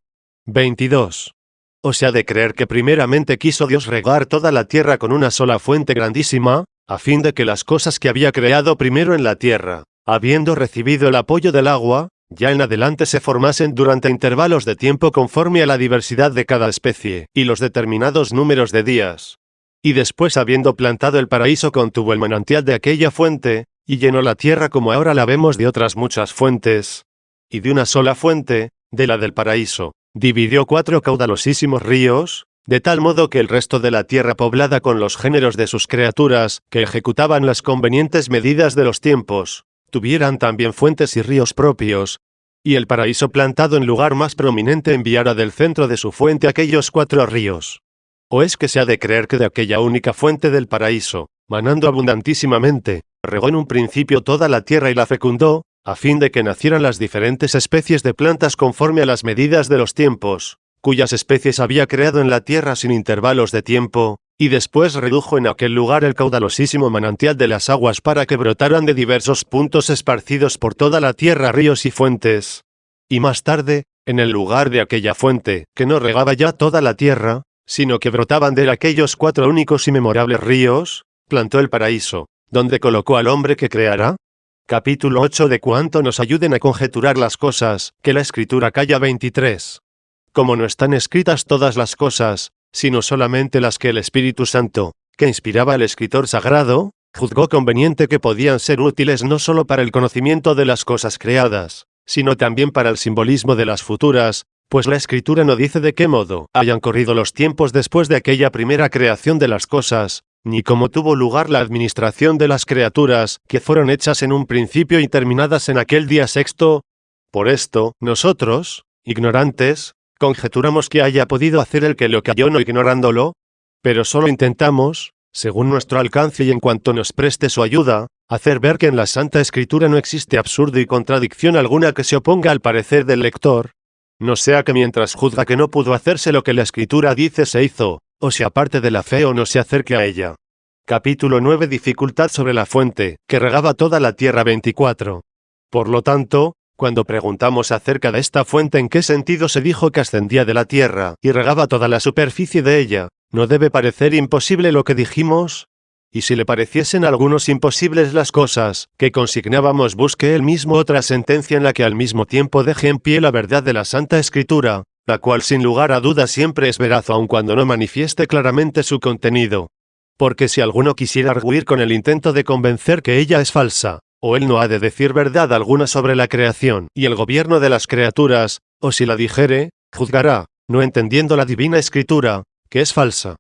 22. ¿O se ha de creer que primeramente quiso Dios regar toda la tierra con una sola fuente grandísima, a fin de que las cosas que había creado primero en la tierra, habiendo recibido el apoyo del agua, ya en adelante se formasen durante intervalos de tiempo conforme a la diversidad de cada especie, y los determinados números de días? Y después, habiendo plantado el paraíso, contuvo el manantial de aquella fuente, y llenó la tierra como ahora la vemos de otras muchas fuentes. Y de una sola fuente, de la del paraíso, dividió 4 caudalosísimos ríos, de tal modo que el resto de la tierra poblada con los géneros de sus criaturas, que ejecutaban las convenientes medidas de los tiempos, tuvieran también fuentes y ríos propios, y el paraíso plantado en lugar más prominente enviara del centro de su fuente aquellos 4 ríos. ¿O es que se ha de creer que de aquella única fuente del paraíso, manando abundantísimamente, regó en un principio toda la tierra y la fecundó, a fin de que nacieran las diferentes especies de plantas conforme a las medidas de los tiempos, cuyas especies había creado en la tierra sin intervalos de tiempo, y después redujo en aquel lugar el caudalosísimo manantial de las aguas para que brotaran de diversos puntos esparcidos por toda la tierra ríos y fuentes? Y más tarde, en el lugar de aquella fuente, que no regaba ya toda la tierra, sino que brotaban de él aquellos 4 únicos y memorables ríos, plantó el paraíso, donde colocó al hombre que creará. Capítulo 8 de cuanto nos ayuden a conjeturar las cosas, que la Escritura calla. 23. Como no están escritas todas las cosas, sino solamente las que el Espíritu Santo, que inspiraba al escritor sagrado, juzgó conveniente que podían ser útiles no solo para el conocimiento de las cosas creadas, sino también para el simbolismo de las futuras, pues la Escritura no dice de qué modo hayan corrido los tiempos después de aquella primera creación de las cosas, ni cómo tuvo lugar la administración de las criaturas, que fueron hechas en un principio y terminadas en aquel día sexto. Por esto, nosotros, ignorantes, conjeturamos que haya podido hacer el que lo cayó no ignorándolo, pero solo intentamos, según nuestro alcance y en cuanto nos preste su ayuda, hacer ver que en la Santa Escritura no existe absurdo y contradicción alguna que se oponga al parecer del lector. No sea que mientras juzga que no pudo hacerse lo que la Escritura dice se hizo, o se aparte de la fe o no se acerque a ella. Capítulo 9. Dificultad sobre la fuente, que regaba toda la tierra. 24. Por lo tanto, cuando preguntamos acerca de esta fuente en qué sentido se dijo que ascendía de la tierra y regaba toda la superficie de ella, ¿no debe parecer imposible lo que dijimos? Y si le pareciesen a algunos imposibles las cosas que consignábamos, busque él mismo otra sentencia en la que al mismo tiempo deje en pie la verdad de la Santa Escritura, la cual sin lugar a duda siempre es veraz aun cuando no manifieste claramente su contenido. Porque si alguno quisiera arguir con el intento de convencer que ella es falsa, o él no ha de decir verdad alguna sobre la creación y el gobierno de las criaturas, o si la dijere, juzgará, no entendiendo la Divina Escritura, que es falsa.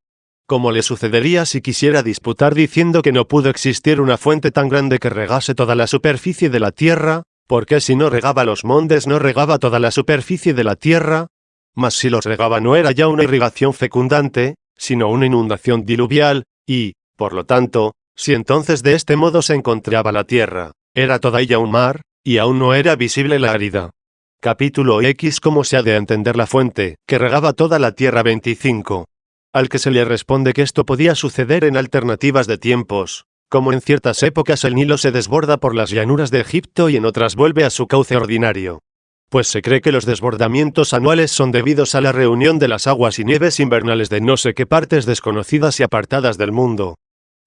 Como le sucedería si quisiera disputar diciendo que no pudo existir una fuente tan grande que regase toda la superficie de la tierra, porque si no regaba los montes no regaba toda la superficie de la tierra, mas si los regaba no era ya una irrigación fecundante, sino una inundación diluvial, y, por lo tanto, si entonces de este modo se encontraba la tierra, era toda ella un mar, y aún no era visible la árida. Capítulo X. ¿Cómo se ha de entender la fuente, que regaba toda la tierra? 25. Al que se le responde que esto podía suceder en alternativas de tiempos, como en ciertas épocas el Nilo se desborda por las llanuras de Egipto y en otras vuelve a su cauce ordinario. Pues se cree que los desbordamientos anuales son debidos a la reunión de las aguas y nieves invernales de no sé qué partes desconocidas y apartadas del mundo.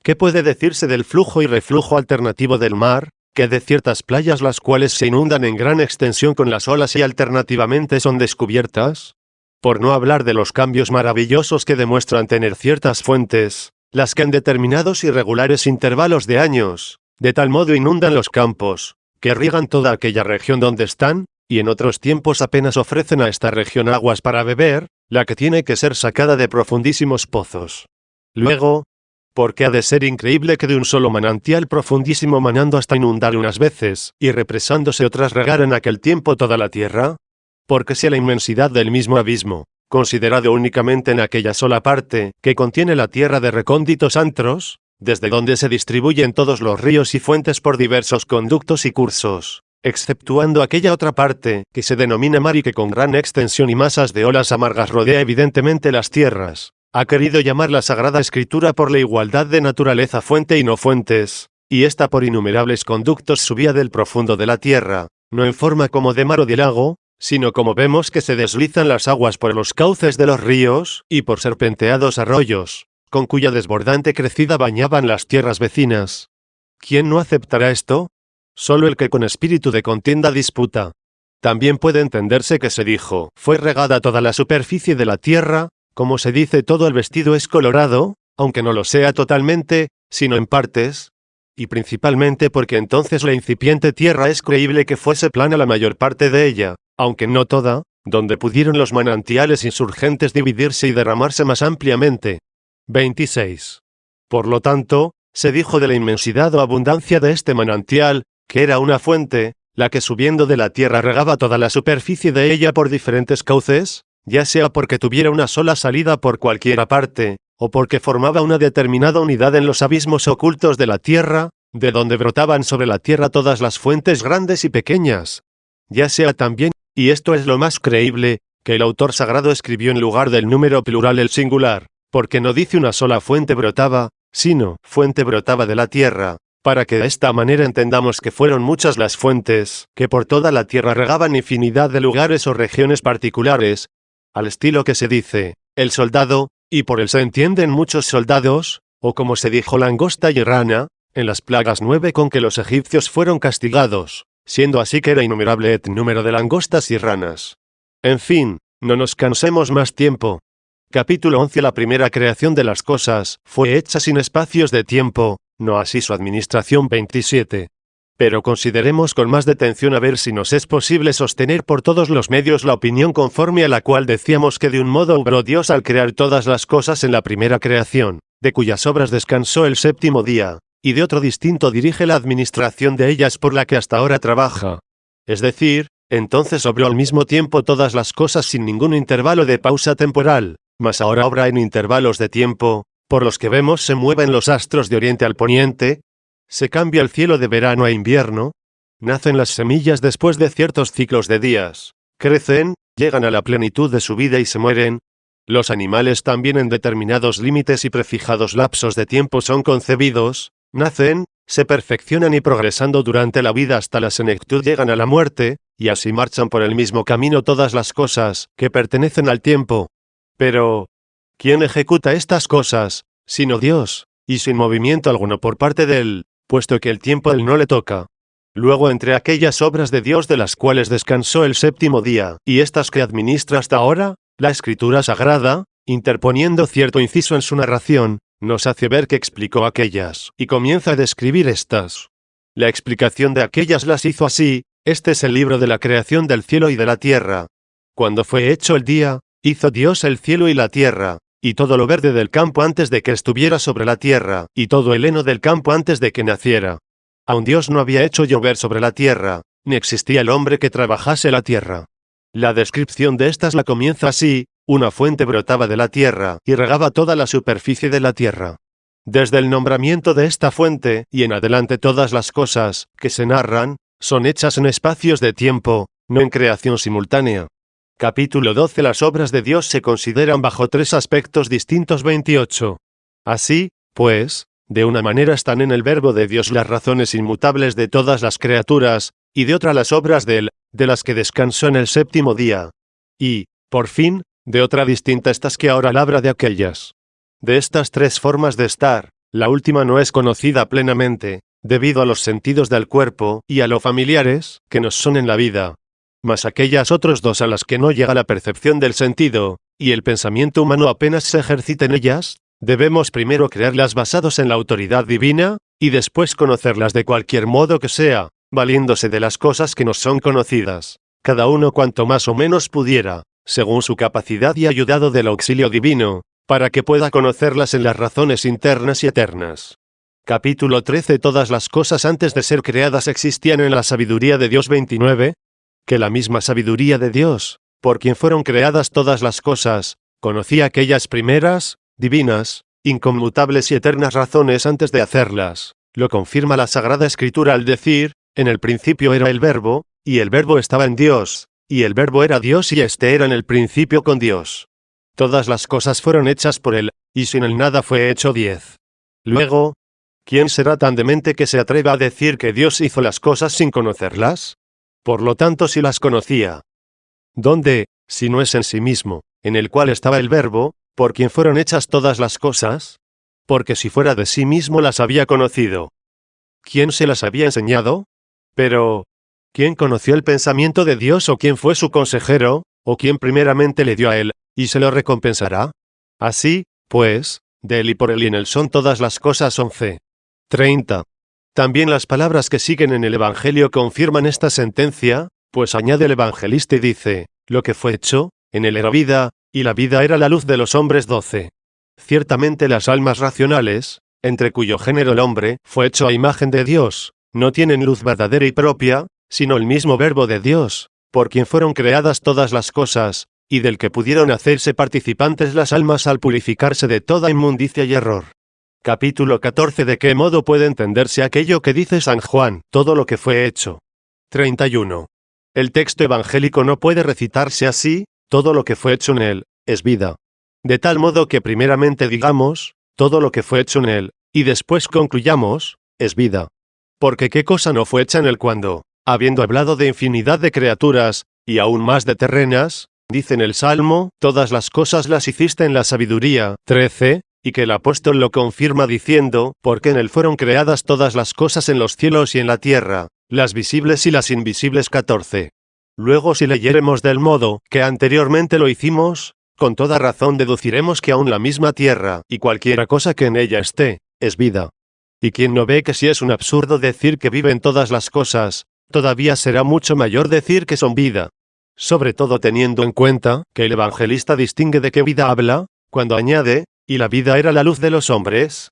¿Qué puede decirse del flujo y reflujo alternativo del mar? Que de ciertas playas las cuales se inundan en gran extensión con las olas y alternativamente son descubiertas. Por no hablar de los cambios maravillosos que demuestran tener ciertas fuentes, las que en determinados irregulares intervalos de años, de tal modo inundan los campos, que riegan toda aquella región donde están, y en otros tiempos apenas ofrecen a esta región aguas para beber, la que tiene que ser sacada de profundísimos pozos. Luego, ¿por qué ha de ser increíble que de un solo manantial profundísimo manando hasta inundar unas veces, y represándose otras regar en aquel tiempo toda la tierra? Porque si a la inmensidad del mismo abismo, considerado únicamente en aquella sola parte, que contiene la tierra de recónditos antros, desde donde se distribuyen todos los ríos y fuentes por diversos conductos y cursos, exceptuando aquella otra parte, que se denomina mar y que con gran extensión y masas de olas amargas rodea evidentemente las tierras, ha querido llamar la Sagrada Escritura por la igualdad de naturaleza fuente y no fuentes, y esta por innumerables conductos subía del profundo de la tierra, no en forma como de mar o de lago, sino como vemos que se deslizan las aguas por los cauces de los ríos, y por serpenteados arroyos, con cuya desbordante crecida bañaban las tierras vecinas. ¿Quién no aceptará esto? Solo el que con espíritu de contienda disputa. También puede entenderse que se dijo, fue regada toda la superficie de la tierra, como se dice todo el vestido es colorado, aunque no lo sea totalmente, sino en partes, y principalmente porque entonces la incipiente tierra es creíble que fuese plana la mayor parte de ella, aunque no toda, donde pudieron los manantiales insurgentes dividirse y derramarse más ampliamente. 26. Por lo tanto, se dijo de la inmensidad o abundancia de este manantial, que era una fuente, la que subiendo de la tierra regaba toda la superficie de ella por diferentes cauces, ya sea porque tuviera una sola salida por cualquiera parte, o porque formaba una determinada unidad en los abismos ocultos de la tierra, de donde brotaban sobre la tierra todas las fuentes grandes y pequeñas. Ya sea también, y esto es lo más creíble, que el autor sagrado escribió en lugar del número plural el singular, porque no dice una sola fuente brotaba, sino fuente brotaba de la tierra, para que de esta manera entendamos que fueron muchas las fuentes, que por toda la tierra regaban infinidad de lugares o regiones particulares, al estilo que se dice, el soldado, y por él se entienden muchos soldados, o como se dijo langosta y rana, en las plagas 9 con que los egipcios fueron castigados, siendo así que era innumerable el número de langostas y ranas. En fin, no nos cansemos más tiempo. Capítulo 11. La primera creación de las cosas fue hecha sin espacios de tiempo, no así su administración. 27. Pero consideremos con más detención a ver si nos es posible sostener por todos los medios la opinión conforme a la cual decíamos que de un modo obró Dios al crear todas las cosas en la primera creación, de cuyas obras descansó el séptimo día, y de otro distinto dirige la administración de ellas por la que hasta ahora trabaja. Es decir, entonces obró al mismo tiempo todas las cosas sin ningún intervalo de pausa temporal, mas ahora obra en intervalos de tiempo, por los que vemos se mueven los astros de oriente al poniente, se cambia el cielo de verano a invierno, nacen las semillas después de ciertos ciclos de días, crecen, llegan a la plenitud de su vida y se mueren. Los animales también en determinados límites y prefijados lapsos de tiempo son concebidos, nacen, se perfeccionan y progresando durante la vida hasta la senectud llegan a la muerte, y así marchan por el mismo camino todas las cosas que pertenecen al tiempo. Pero, ¿quién ejecuta estas cosas, sino Dios, y sin movimiento alguno por parte de él, puesto que el tiempo a él no le toca? Luego entre aquellas obras de Dios de las cuales descansó el séptimo día, y estas que administra hasta ahora, la Escritura Sagrada, interponiendo cierto inciso en su narración, nos hace ver que explicó aquellas, y comienza a describir estas. La explicación de aquellas las hizo así: este es el libro de la creación del cielo y de la tierra. Cuando fue hecho el día, hizo Dios el cielo y la tierra, y todo lo verde del campo antes de que estuviera sobre la tierra, y todo el heno del campo antes de que naciera. Aun Dios no había hecho llover sobre la tierra, ni existía el hombre que trabajase la tierra. La descripción de estas la comienza así: una fuente brotaba de la tierra, y regaba toda la superficie de la tierra. Desde el nombramiento de esta fuente, y en adelante todas las cosas, que se narran, son hechas en espacios de tiempo, no en creación simultánea. Capítulo 12. Las obras de Dios se consideran bajo tres aspectos distintos. 28. Así, pues, de una manera están en el verbo de Dios las razones inmutables de todas las criaturas, y de otra las obras de Él, de las que descansó en el séptimo día. Y, por fin, de otra distinta estas que ahora labra de aquellas. De estas tres formas de estar, la última no es conocida plenamente, debido a los sentidos del cuerpo y a lo familiares que nos son en la vida. Mas aquellas otras dos a las que no llega la percepción del sentido, y el pensamiento humano apenas se ejercita en ellas, debemos primero creerlas basados en la autoridad divina, y después conocerlas de cualquier modo que sea, valiéndose de las cosas que nos son conocidas, cada uno cuanto más o menos pudiera, según su capacidad y ayudado del auxilio divino, para que pueda conocerlas en las razones internas y eternas. Capítulo 13. Todas las cosas antes de ser creadas existían en la sabiduría de Dios. 29. Que la misma sabiduría de Dios, por quien fueron creadas todas las cosas, conocía aquellas primeras, divinas, inconmutables y eternas razones antes de hacerlas. Lo confirma la Sagrada Escritura al decir, en el principio era el Verbo, y el Verbo estaba en Dios, y el Verbo era Dios y éste era en el principio con Dios. Todas las cosas fueron hechas por Él, y sin Él nada fue hecho. 10. Luego, ¿quién será tan demente que se atreva a decir que Dios hizo las cosas sin conocerlas? Por lo tanto, si las conocía. ¿Dónde, si no es en sí mismo, en el cual estaba el Verbo, por quien fueron hechas todas las cosas? Porque si fuera de sí mismo las había conocido. ¿Quién se las había enseñado? Pero, ¿quién conoció el pensamiento de Dios o quién fue su consejero, o quién primeramente le dio a Él, y se lo recompensará? Así, pues, de Él y por Él y en Él son todas las cosas. 11. 30. También las palabras que siguen en el Evangelio confirman esta sentencia, pues añade el evangelista y dice, lo que fue hecho, en Él era vida, y la vida era la luz de los hombres. 12. Ciertamente las almas racionales, entre cuyo género el hombre fue hecho a imagen de Dios, no tienen luz verdadera y propia, sino el mismo Verbo de Dios, por quien fueron creadas todas las cosas, y del que pudieron hacerse participantes las almas al purificarse de toda inmundicia y error. Capítulo 14. ¿De qué modo puede entenderse aquello que dice San Juan, todo lo que fue hecho? 31. El texto evangélico no puede recitarse así, todo lo que fue hecho en Él, es vida. De tal modo que primeramente digamos, todo lo que fue hecho en Él, y después concluyamos, es vida. Porque qué cosa no fue hecha en Él cuando, habiendo hablado de infinidad de criaturas, y aún más de terrenas, dice en el Salmo, todas las cosas las hiciste en la sabiduría. 13. Y que el apóstol lo confirma diciendo, porque en Él fueron creadas todas las cosas en los cielos y en la tierra, las visibles y las invisibles. 14. Luego si leyéremos del modo que anteriormente lo hicimos, con toda razón deduciremos que aún la misma tierra, y cualquiera cosa que en ella esté, es vida. Y quien no ve que si es un absurdo decir que viven todas las cosas, todavía será mucho mayor decir que son vida. Sobre todo teniendo en cuenta que el evangelista distingue de qué vida habla, cuando añade, y la vida era la luz de los hombres.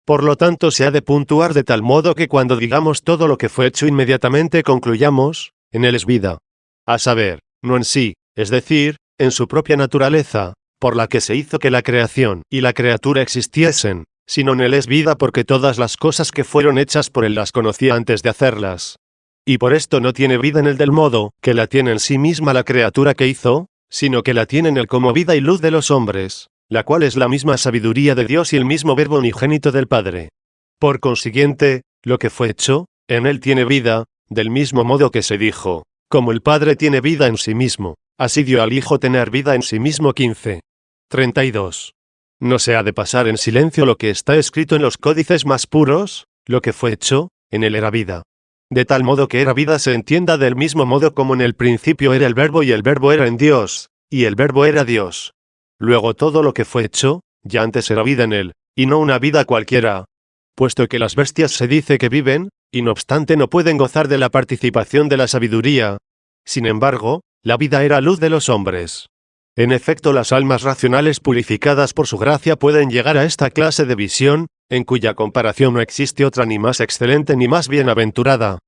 Por lo tanto se ha de puntuar de tal modo que cuando digamos todo lo que fue hecho inmediatamente concluyamos, en Él es vida. A saber, no en sí, es decir, en su propia naturaleza, por la que se hizo que la creación y la criatura existiesen, sino en Él es vida porque todas las cosas que fueron hechas por Él las conocía antes de hacerlas. Y por esto no tiene vida en Él del modo que la tiene en sí misma la criatura que hizo, sino que la tiene en Él como vida y luz de los hombres, la cual es la misma sabiduría de Dios y el mismo Verbo unigénito del Padre. Por consiguiente, lo que fue hecho, en Él tiene vida, del mismo modo que se dijo, como el Padre tiene vida en sí mismo, así dio al Hijo tener vida en sí mismo. 15. 32. No se ha de pasar en silencio lo que está escrito en los códices más puros, lo que fue hecho, en Él era vida. De tal modo que era vida se entienda del mismo modo como en el principio era el Verbo y el Verbo era en Dios, y el Verbo era Dios. Luego todo lo que fue hecho, ya antes era vida en Él, y no una vida cualquiera. Puesto que las bestias se dice que viven, y no obstante no pueden gozar de la participación de la sabiduría. Sin embargo, la vida era luz de los hombres. En efecto, las almas racionales purificadas por su gracia pueden llegar a esta clase de visión, en cuya comparación no existe otra ni más excelente ni más bienaventurada.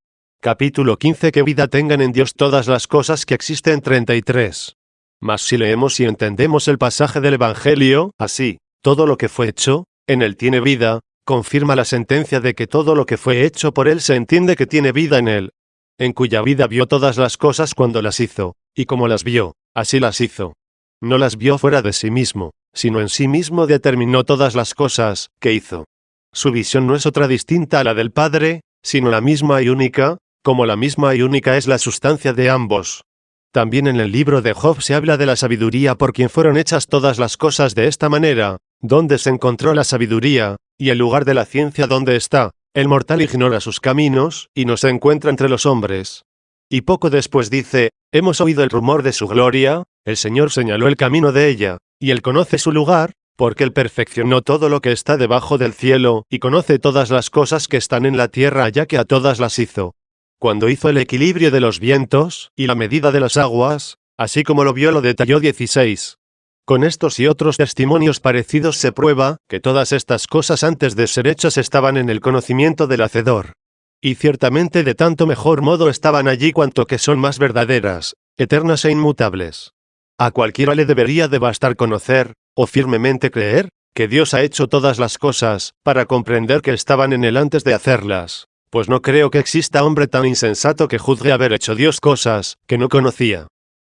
Capítulo 15. Que vida tengan en Dios todas las cosas que existen. 33. Mas si leemos y entendemos el pasaje del Evangelio, así, todo lo que fue hecho, en Él tiene vida, confirma la sentencia de que todo lo que fue hecho por Él se entiende que tiene vida en Él. en cuya vida vio todas las cosas cuando las hizo, y como las vio, así las hizo. No las vio fuera de sí mismo, sino en sí mismo determinó todas las cosas que hizo. Su visión no es otra distinta a la del Padre, sino la misma y única, como la misma y única es la sustancia de ambos. También en el libro de Job se habla de la sabiduría por quien fueron hechas todas las cosas de esta manera, donde se encontró la sabiduría, y el lugar de la ciencia donde está. El mortal ignora sus caminos, y no se encuentra entre los hombres. Y poco después dice, hemos oído el rumor de su gloria, el Señor señaló el camino de ella, y él conoce su lugar, porque él perfeccionó todo lo que está debajo del cielo, y conoce todas las cosas que están en la tierra ya que a todas las hizo. Cuando hizo el equilibrio de los vientos, y la medida de las aguas, así como lo vio lo detalló 16. Con estos y otros testimonios parecidos se prueba que todas estas cosas antes de ser hechas estaban en el conocimiento del Hacedor. Y ciertamente de tanto mejor modo estaban allí cuanto que son más verdaderas, eternas e inmutables. A cualquiera le debería de bastar conocer, o firmemente creer, que Dios ha hecho todas las cosas, para comprender que estaban en él antes de hacerlas, pues no creo que exista hombre tan insensato que juzgue haber hecho Dios cosas que no conocía.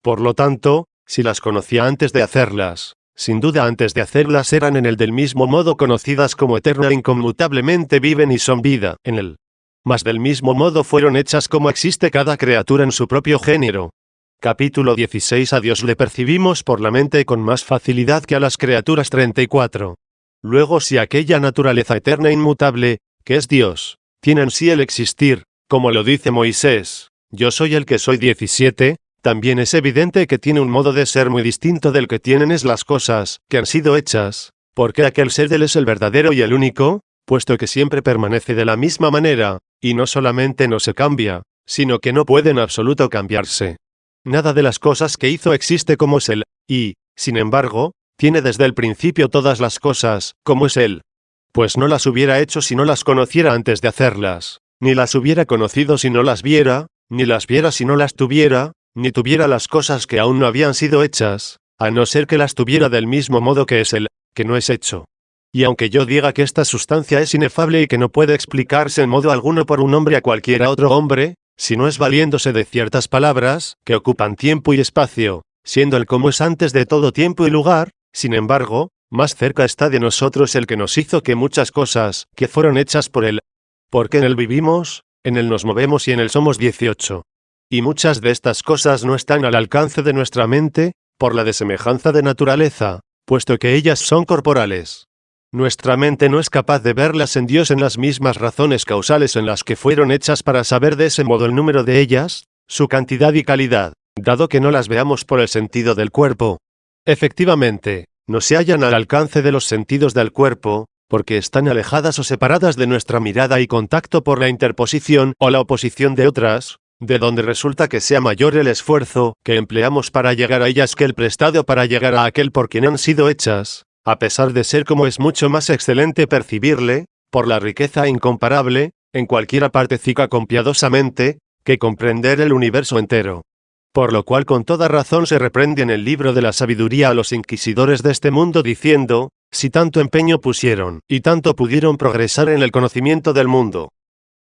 Por lo tanto, si las conocía antes de hacerlas, sin duda antes de hacerlas eran en él del mismo modo conocidas como eterna e inconmutablemente viven y son vida en él. Mas del mismo modo fueron hechas como existe cada criatura en su propio género. Capítulo 16. A Dios le percibimos por la mente con más facilidad que a las criaturas. 34. Luego si aquella naturaleza eterna e inmutable, que es Dios, tiene en sí el existir, como lo dice Moisés, yo soy el que soy. 17. También es evidente que tiene un modo de ser muy distinto del que tienen es las cosas que han sido hechas, porque aquel ser de él es el verdadero y el único, puesto que siempre permanece de la misma manera, y no solamente no se cambia, sino que no puede en absoluto cambiarse. Nada de las cosas que hizo existe como es él, y, sin embargo, tiene desde el principio todas las cosas, como es él. Pues no las hubiera hecho si no las conociera antes de hacerlas, ni las hubiera conocido si no las viera, ni las viera si no las tuviera, ni tuviera las cosas que aún no habían sido hechas, a no ser que las tuviera del mismo modo que es él, que no es hecho. Y aunque yo diga que esta sustancia es inefable y que no puede explicarse en modo alguno por un hombre a cualquiera otro hombre, si no es valiéndose de ciertas palabras, que ocupan tiempo y espacio, siendo él como es antes de todo tiempo y lugar, sin embargo, más cerca está de nosotros el que nos hizo que muchas cosas, que fueron hechas por él. Porque en él vivimos, en él nos movemos y en él somos. 18. Y muchas de estas cosas no están al alcance de nuestra mente, por la desemejanza de naturaleza, puesto que ellas son corporales. Nuestra mente no es capaz de verlas en Dios en las mismas razones causales en las que fueron hechas para saber de ese modo el número de ellas, su cantidad y calidad, dado que no las veamos por el sentido del cuerpo. Efectivamente, no se hallan al alcance de los sentidos del cuerpo, porque están alejadas o separadas de nuestra mirada y contacto por la interposición o la oposición de otras, de donde resulta que sea mayor el esfuerzo que empleamos para llegar a ellas que el prestado para llegar a aquel por quien han sido hechas, a pesar de ser como es mucho más excelente percibirle, por la riqueza incomparable, en cualquiera partecica con piadosamente, que comprender el universo entero. Por lo cual con toda razón se reprende en el libro de la sabiduría a los inquisidores de este mundo diciendo, si tanto empeño pusieron, y tanto pudieron progresar en el conocimiento del mundo,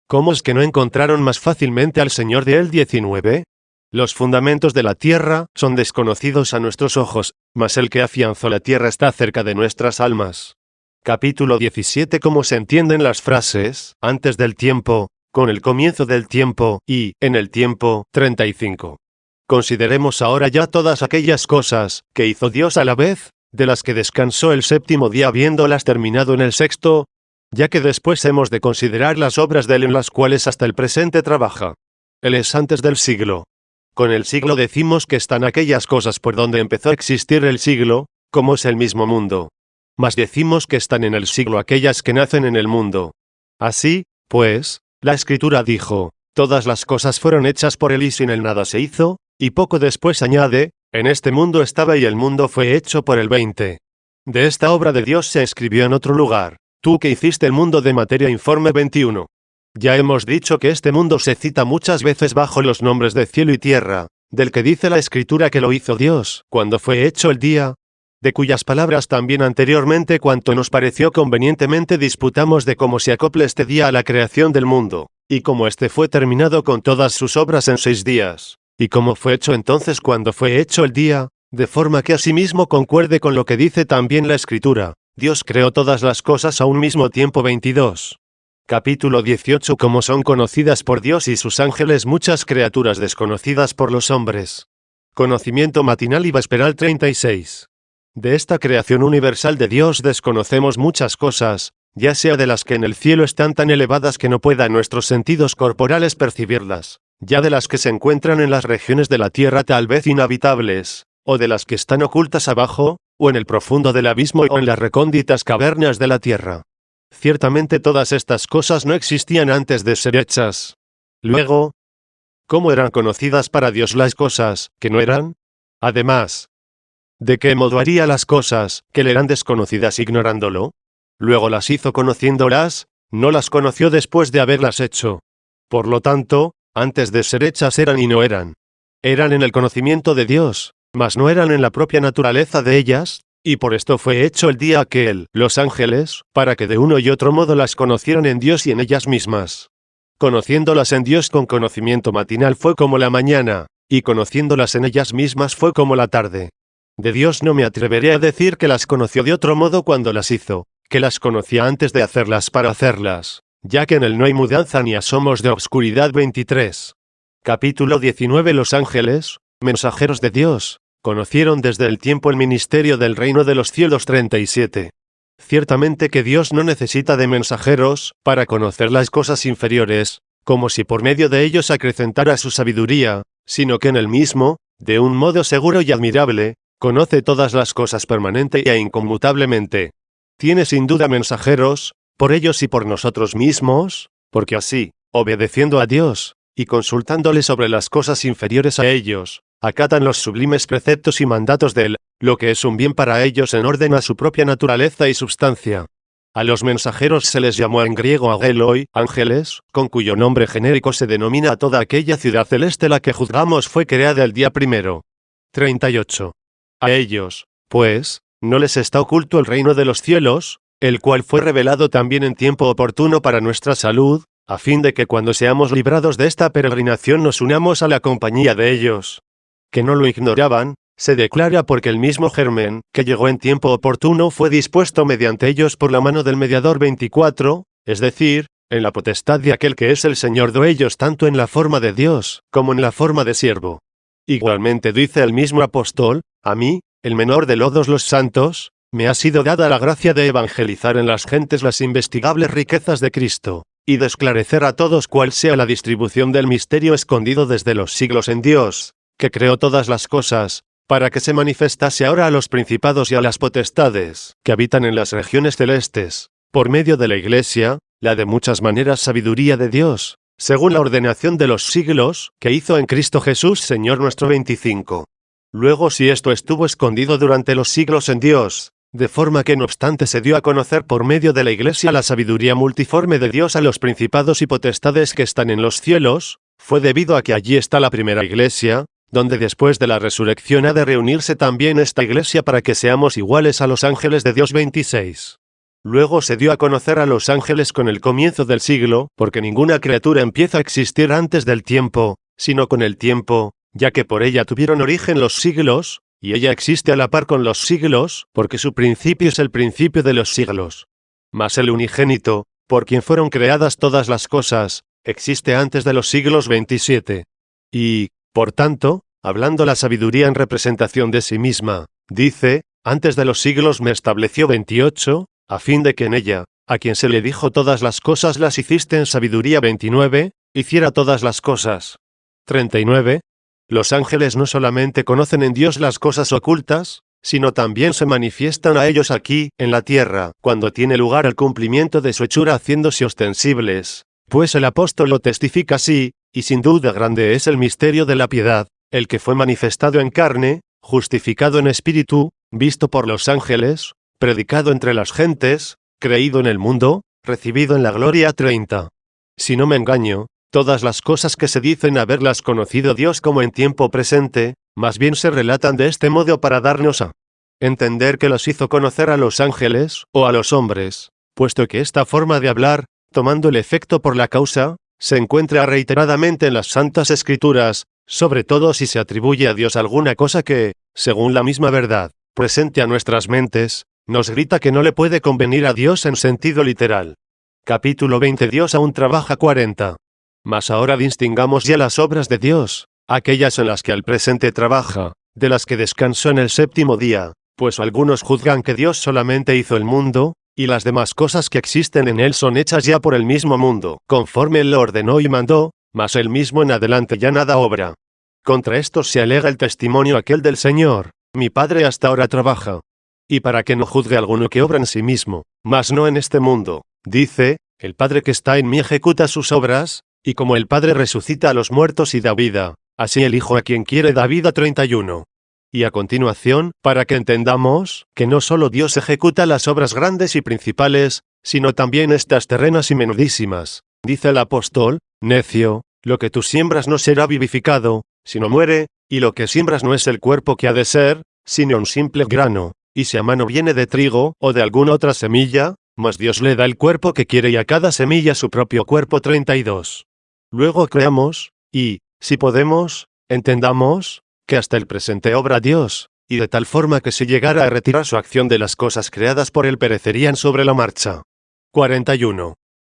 ¿cómo es que no encontraron más fácilmente al Señor de él? 19. Los fundamentos de la tierra son desconocidos a nuestros ojos, mas el que afianzó la tierra está cerca de nuestras almas. Capítulo 17. ¿Cómo se entienden las frases, antes del tiempo, con el comienzo del tiempo, y, en el tiempo? 35. Consideremos ahora ya todas aquellas cosas, que hizo Dios a la vez, de las que descansó el séptimo día habiéndolas terminado en el sexto, ya que después hemos de considerar las obras de él en las cuales hasta el presente trabaja. Él es antes del siglo. Con el siglo decimos que están aquellas cosas por donde empezó a existir el siglo, como es el mismo mundo. Mas decimos que están en el siglo aquellas que nacen en el mundo. Así, pues, la Escritura dijo, todas las cosas fueron hechas por él y sin él nada se hizo, y poco después añade, en este mundo estaba y el mundo fue hecho por él. 20. De esta obra de Dios se escribió en otro lugar. Tú que hiciste el mundo de materia. Informe 21. Ya hemos dicho que este mundo se cita muchas veces bajo los nombres de cielo y tierra, del que dice la Escritura que lo hizo Dios, cuando fue hecho el día. de cuyas palabras también anteriormente cuanto nos pareció convenientemente disputamos de cómo se acople este día a la creación del mundo, y cómo éste fue terminado con todas sus obras en 6 días, y cómo fue hecho entonces cuando fue hecho el día, de forma que asimismo concuerde con lo que dice también la Escritura, Dios creó todas las cosas a un mismo tiempo. 22. Capítulo 18. Como son conocidas por Dios y sus ángeles muchas criaturas desconocidas por los hombres. Conocimiento matinal y vesperal. 36. De esta creación universal de Dios desconocemos muchas cosas, ya sea de las que en el cielo están tan elevadas que no puedan nuestros sentidos corporales percibirlas, ya de las que se encuentran en las regiones de la tierra tal vez inhabitables, o de las que están ocultas abajo, o en el profundo del abismo o en las recónditas cavernas de la tierra. Ciertamente todas estas cosas no existían antes de ser hechas. Luego, ¿cómo eran conocidas para Dios las cosas que no eran? Además, ¿de qué modo haría las cosas que le eran desconocidas ignorándolo? Luego las hizo conociéndolas, no las conoció después de haberlas hecho. Por lo tanto, antes de ser hechas eran y no eran. Eran en el conocimiento de Dios, mas no eran en la propia naturaleza de ellas, y por esto fue hecho el día aquel, los ángeles, para que de uno y otro modo las conocieran en Dios y en ellas mismas. Conociéndolas en Dios con conocimiento matinal fue como la mañana, y conociéndolas en ellas mismas fue como la tarde. De Dios no me atreveré a decir que las conoció de otro modo cuando las hizo, que las conocía antes de hacerlas para hacerlas, ya que en él no hay mudanza ni asomos de obscuridad. 23. Capítulo 19. Los ángeles, mensajeros de Dios, conocieron desde el tiempo el ministerio del reino de los cielos. 37. Ciertamente que Dios no necesita de mensajeros para conocer las cosas inferiores, como si por medio de ellos acrecentara su sabiduría, sino que en él mismo, de un modo seguro y admirable, conoce todas las cosas permanente e inconmutablemente. Tiene sin duda mensajeros, por ellos y por nosotros mismos, porque así, obedeciendo a Dios, y consultándole sobre las cosas inferiores a ellos, acatan los sublimes preceptos y mandatos de él, lo que es un bien para ellos en orden a su propia naturaleza y substancia. A los mensajeros se les llamó en griego angeloi, ángeles, con cuyo nombre genérico se denomina a toda aquella ciudad celeste la que juzgamos fue creada el día primero. 38. A ellos, pues, no les está oculto el reino de los cielos, el cual fue revelado también en tiempo oportuno para nuestra salud, a fin de que cuando seamos librados de esta peregrinación nos unamos a la compañía de ellos. Que no lo ignoraban, se declara porque el mismo germen, que llegó en tiempo oportuno, fue dispuesto mediante ellos por la mano del mediador. 24, es decir, en la potestad de aquel que es el Señor de ellos tanto en la forma de Dios, como en la forma de siervo. Igualmente dice el mismo apóstol, a mí, el menor de todos los santos, me ha sido dada la gracia de evangelizar en las gentes las investigables riquezas de Cristo, y de esclarecer a todos cuál sea la distribución del misterio escondido desde los siglos en Dios, que creó todas las cosas, para que se manifestase ahora a los principados y a las potestades, que habitan en las regiones celestes, por medio de la Iglesia, la de muchas maneras sabiduría de Dios, según la ordenación de los siglos, que hizo en Cristo Jesús Señor nuestro. 25. Luego si esto estuvo escondido durante los siglos en Dios, de forma que no obstante se dio a conocer por medio de la Iglesia la sabiduría multiforme de Dios a los principados y potestades que están en los cielos, fue debido a que allí está la primera Iglesia, donde después de la resurrección ha de reunirse también esta Iglesia para que seamos iguales a los ángeles de Dios. 26. Luego se dio a conocer a los ángeles con el comienzo del siglo, porque ninguna criatura empieza a existir antes del tiempo, sino con el tiempo, ya que por ella tuvieron origen los siglos, y ella existe a la par con los siglos, porque su principio es el principio de los siglos. Mas el unigénito, por quien fueron creadas todas las cosas, existe antes de los siglos. 27. Y, por tanto, hablando la sabiduría en representación de sí misma, dice, antes de los siglos me estableció. 28, a fin de que en ella, a quien se le dijo todas las cosas las hiciste en sabiduría. 29, hiciera todas las cosas. 39. Los ángeles no solamente conocen en Dios las cosas ocultas, sino también se manifiestan a ellos aquí, en la tierra, cuando tiene lugar el cumplimiento de su hechura haciéndose ostensibles, pues el apóstol lo testifica así, y sin duda grande es el misterio de la piedad, el que fue manifestado en carne, justificado en espíritu, visto por los ángeles, predicado entre las gentes, creído en el mundo, recibido en la gloria. 30. Si no me engaño, todas las cosas que se dicen haberlas conocido Dios como en tiempo presente, más bien se relatan de este modo para darnos a entender que los hizo conocer a los ángeles, o a los hombres, puesto que esta forma de hablar, tomando el efecto por la causa, se encuentra reiteradamente en las Santas Escrituras, sobre todo si se atribuye a Dios alguna cosa que, según la misma verdad, presente a nuestras mentes, nos grita que no le puede convenir a Dios en sentido literal. Capítulo 20. Dios aún trabaja 40. Mas ahora distingamos ya las obras de Dios, aquellas en las que al presente trabaja, de las que descansó en el séptimo día, pues algunos juzgan que Dios solamente hizo el mundo, y las demás cosas que existen en él son hechas ya por el mismo mundo, conforme él lo ordenó y mandó, mas él mismo en adelante ya nada obra. Contra esto se alega el testimonio aquel del Señor: mi Padre hasta ahora trabaja. Y para que no juzgue alguno que obra en sí mismo, mas no en este mundo, dice, el Padre que está en mí ejecuta sus obras, y como el Padre resucita a los muertos y da vida, así el Hijo a quien quiere da vida. 31. Y a continuación, para que entendamos, que no solo Dios ejecuta las obras grandes y principales, sino también estas terrenas y menudísimas, dice el apóstol: necio, lo que tú siembras no será vivificado, sino muere, y lo que siembras no es el cuerpo que ha de ser, sino un simple grano, y si a mano viene de trigo, o de alguna otra semilla, mas Dios le da el cuerpo que quiere y a cada semilla su propio cuerpo. 32. Luego creamos, y, si podemos, entendamos, que hasta el presente obra Dios, y de tal forma que si llegara a retirar su acción de las cosas creadas por él perecerían sobre la marcha. 41.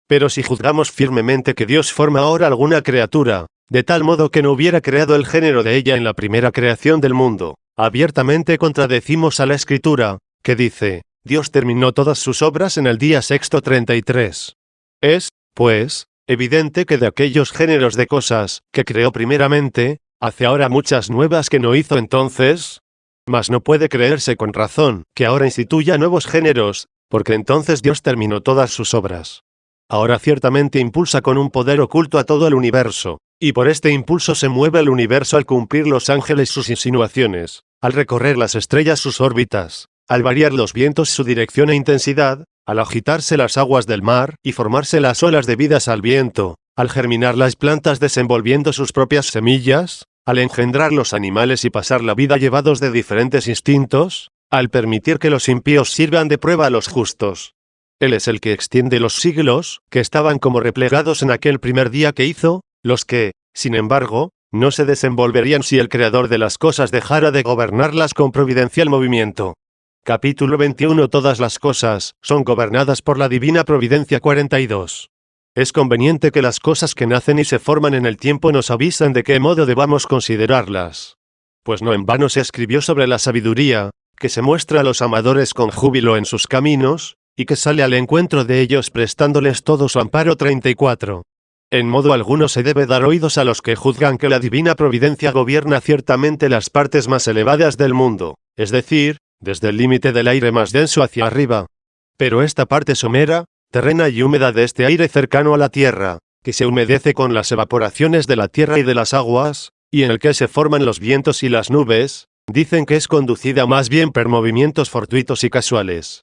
Pero si juzgamos firmemente que Dios forma ahora alguna criatura, de tal modo que no hubiera creado el género de ella en la primera creación del mundo, abiertamente contradecimos a la Escritura, que dice: Dios terminó todas sus obras en el día sexto. 33. Es, pues, evidente que de aquellos géneros de cosas que creó primeramente, hace ahora muchas nuevas que no hizo entonces. Mas no puede creerse con razón que ahora instituya nuevos géneros, porque entonces Dios terminó todas sus obras. Ahora ciertamente impulsa con un poder oculto a todo el universo, y por este impulso se mueve el universo al cumplir los ángeles sus insinuaciones, al recorrer las estrellas sus órbitas, al variar los vientos su dirección e intensidad, al agitarse las aguas del mar y formarse las olas debidas al viento, al germinar las plantas desenvolviendo sus propias semillas, al engendrar los animales y pasar la vida llevados de diferentes instintos, al permitir que los impíos sirvan de prueba a los justos. Él es el que extiende los siglos, que estaban como replegados en aquel primer día que hizo, los que, sin embargo, no se desenvolverían si el Creador de las cosas dejara de gobernarlas con providencial movimiento. Capítulo 21. Todas las cosas son gobernadas por la divina providencia. 42. Es conveniente que las cosas que nacen y se forman en el tiempo nos avisen de qué modo debamos considerarlas. Pues no en vano se escribió sobre la sabiduría, que se muestra a los amadores con júbilo en sus caminos, y que sale al encuentro de ellos prestándoles todo su amparo. 34. En modo alguno se debe dar oídos a los que juzgan que la divina providencia gobierna ciertamente las partes más elevadas del mundo, es decir, desde el límite del aire más denso hacia arriba. Pero esta parte somera, terrena y húmeda de este aire cercano a la tierra, que se humedece con las evaporaciones de la tierra y de las aguas, y en el que se forman los vientos y las nubes, dicen que es conducida más bien por movimientos fortuitos y casuales.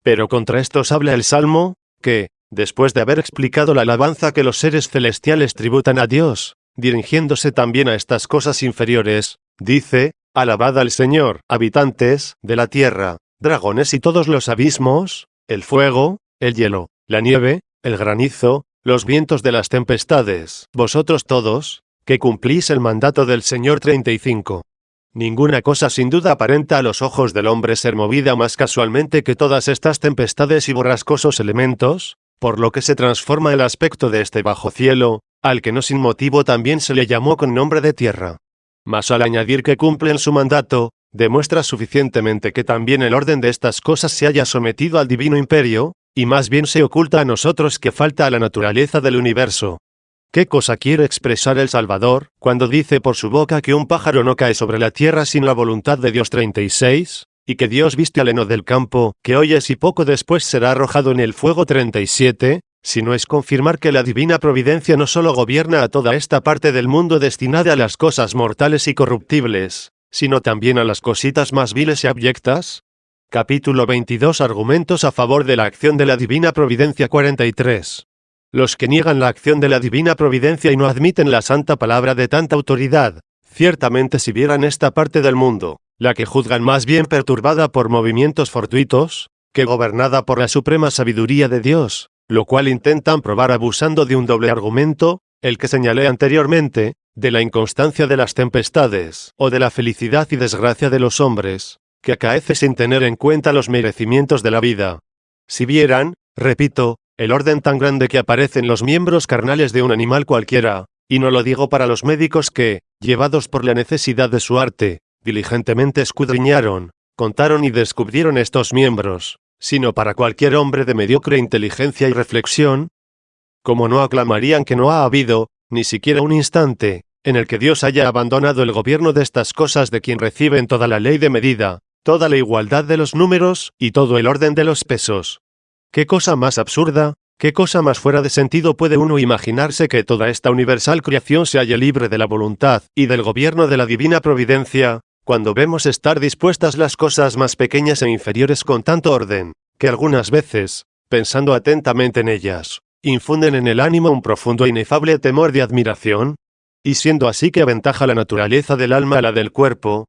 Pero contra estos habla el Salmo, que, después de haber explicado la alabanza que los seres celestiales tributan a Dios, dirigiéndose también a estas cosas inferiores, dice: alabad al Señor, habitantes de la tierra, dragones y todos los abismos, el fuego, el hielo, la nieve, el granizo, los vientos de las tempestades, vosotros todos, que cumplís el mandato del Señor. 35. Ninguna cosa sin duda aparenta a los ojos del hombre ser movida más casualmente que todas estas tempestades y borrascosos elementos, por lo que se transforma el aspecto de este bajo cielo, al que no sin motivo también se le llamó con nombre de tierra. Mas al añadir que cumplen su mandato, demuestra suficientemente que también el orden de estas cosas se haya sometido al divino imperio, y más bien se oculta a nosotros que falta a la naturaleza del universo. ¿Qué cosa quiere expresar el Salvador, cuando dice por su boca que un pájaro no cae sobre la tierra sin la voluntad de Dios? 36, y que Dios viste al heno del campo, que hoy es y poco después será arrojado en el fuego? 37, si no es confirmar que la divina providencia no solo gobierna a toda esta parte del mundo destinada a las cosas mortales y corruptibles, sino también a las cositas más viles y abyectas. Capítulo 22. Argumentos a favor de la acción de la divina providencia. 43. Los que niegan la acción de la divina providencia y no admiten la santa palabra de tanta autoridad, ciertamente si vieran esta parte del mundo, la que juzgan más bien perturbada por movimientos fortuitos, que gobernada por la suprema sabiduría de Dios, lo cual intentan probar abusando de un doble argumento, el que señalé anteriormente, de la inconstancia de las tempestades, o de la felicidad y desgracia de los hombres, que acaece sin tener en cuenta los merecimientos de la vida. Si vieran, repito, el orden tan grande que aparece en los miembros carnales de un animal cualquiera, y no lo digo para los médicos que, llevados por la necesidad de su arte, diligentemente escudriñaron, contaron y descubrieron estos miembros, sino para cualquier hombre de mediocre inteligencia y reflexión, como no aclamarían que no ha habido, ni siquiera un instante, en el que Dios haya abandonado el gobierno de estas cosas de quien reciben toda la ley de medida, toda la igualdad de los números y todo el orden de los pesos. ¿Qué cosa más absurda, qué cosa más fuera de sentido puede uno imaginarse que toda esta universal creación se halle libre de la voluntad y del gobierno de la divina providencia, cuando vemos estar dispuestas las cosas más pequeñas e inferiores con tanto orden, que algunas veces, pensando atentamente en ellas, infunden en el ánimo un profundo e inefable temor de admiración? Y siendo así que aventaja la naturaleza del alma a la del cuerpo,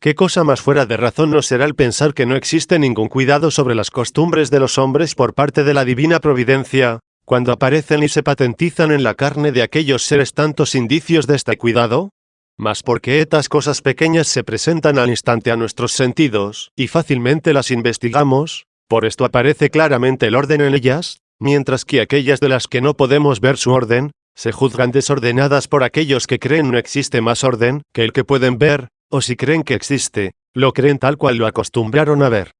¿qué cosa más fuera de razón no será el pensar que no existe ningún cuidado sobre las costumbres de los hombres por parte de la divina providencia, cuando aparecen y se patentizan en la carne de aquellos seres tantos indicios de este cuidado? Mas porque estas cosas pequeñas se presentan al instante a nuestros sentidos, y fácilmente las investigamos, por esto aparece claramente el orden en ellas, mientras que aquellas de las que no podemos ver su orden, se juzgan desordenadas por aquellos que creen no existe más orden que el que pueden ver, o si creen que existe, lo creen tal cual lo acostumbraron a ver.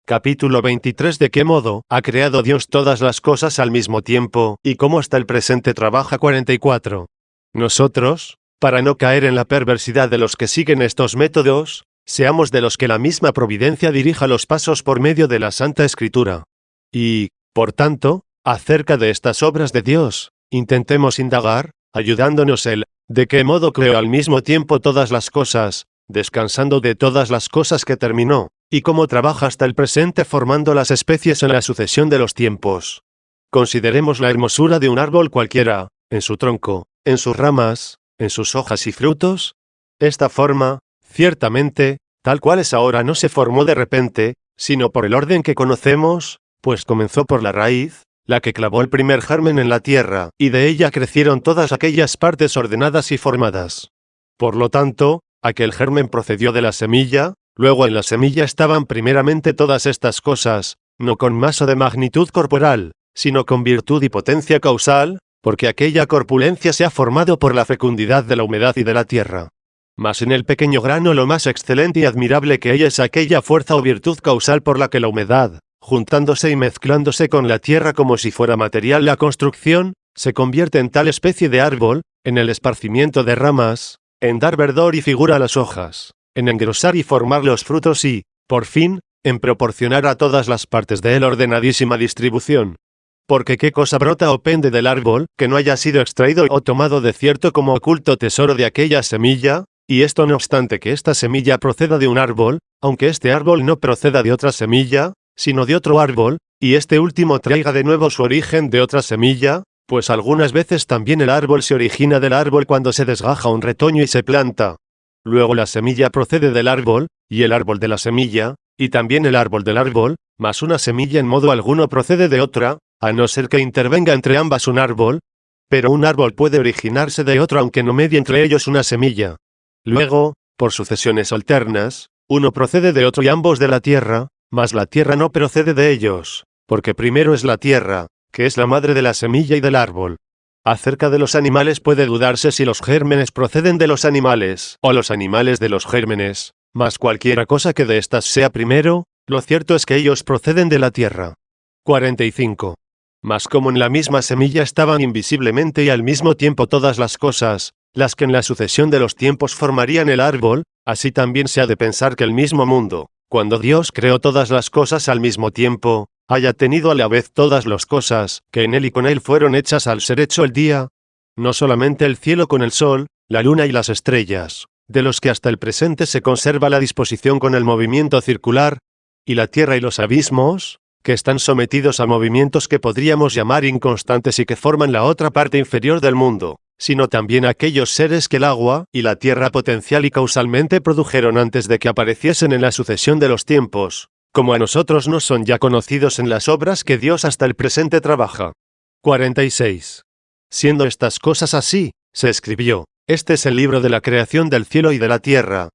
Capítulo 23. ¿De qué modo ha creado Dios todas las cosas al mismo tiempo, y cómo hasta el presente trabaja? 44. Nosotros, para no caer en la perversidad de los que siguen estos métodos, seamos de los que la misma providencia dirija los pasos por medio de la Santa Escritura. Y, por tanto, acerca de estas obras de Dios, intentemos indagar, ayudándonos él, de qué modo creó al mismo tiempo todas las cosas, descansando de todas las cosas que terminó, y cómo trabaja hasta el presente formando las especies en la sucesión de los tiempos. Consideremos la hermosura de un árbol cualquiera, en su tronco, en sus ramas, en sus hojas y frutos. Esta forma, ciertamente, tal cual es ahora no se formó de repente, sino por el orden que conocemos, pues comenzó por la raíz, la que clavó el primer germen en la tierra, y de ella crecieron todas aquellas partes ordenadas y formadas. Por lo tanto, aquel germen procedió de la semilla, luego en la semilla estaban primeramente todas estas cosas, no con masa de magnitud corporal, sino con virtud y potencia causal, porque aquella corpulencia se ha formado por la fecundidad de la humedad y de la tierra. Mas en el pequeño grano lo más excelente y admirable que hay es aquella fuerza o virtud causal por la que la humedad, juntándose y mezclándose con la tierra como si fuera material la construcción, se convierte en tal especie de árbol, en el esparcimiento de ramas, en dar verdor y figura a las hojas, en engrosar y formar los frutos y, por fin, en proporcionar a todas las partes de él ordenadísima distribución. Porque qué cosa brota o pende del árbol, que no haya sido extraído o tomado de cierto como oculto tesoro de aquella semilla, y esto no obstante que esta semilla proceda de un árbol, aunque este árbol no proceda de otra semilla, sino de otro árbol, y este último traiga de nuevo su origen de otra semilla, pues algunas veces también el árbol se origina del árbol cuando se desgaja un retoño y se planta. Luego la semilla procede del árbol, y el árbol de la semilla, y también el árbol del árbol, mas una semilla en modo alguno procede de otra, a no ser que intervenga entre ambas un árbol, pero un árbol puede originarse de otro aunque no medie entre ellos una semilla. Luego, por sucesiones alternas, uno procede de otro y ambos de la tierra, mas la tierra no procede de ellos, porque primero es la tierra, que es la madre de la semilla y del árbol. Acerca de los animales puede dudarse si los gérmenes proceden de los animales, o los animales de los gérmenes, mas cualquiera cosa que de estas sea primero, lo cierto es que ellos proceden de la tierra. 45. Mas como en la misma semilla estaban invisiblemente y al mismo tiempo todas las cosas, las que en la sucesión de los tiempos formarían el árbol, así también se ha de pensar que el mismo mundo, cuando Dios creó todas las cosas al mismo tiempo, haya tenido a la vez todas las cosas, que en él y con él fueron hechas al ser hecho el día, no solamente el cielo con el sol, la luna y las estrellas, de los que hasta el presente se conserva la disposición con el movimiento circular, y la tierra y los abismos, que están sometidos a movimientos que podríamos llamar inconstantes y que forman la otra parte inferior del mundo, sino también aquellos seres que el agua y la tierra potencial y causalmente produjeron antes de que apareciesen en la sucesión de los tiempos, como a nosotros nos son ya conocidos en las obras que Dios hasta el presente trabaja. 46. Siendo estas cosas así, se escribió, este es el libro de la creación del cielo y de la tierra.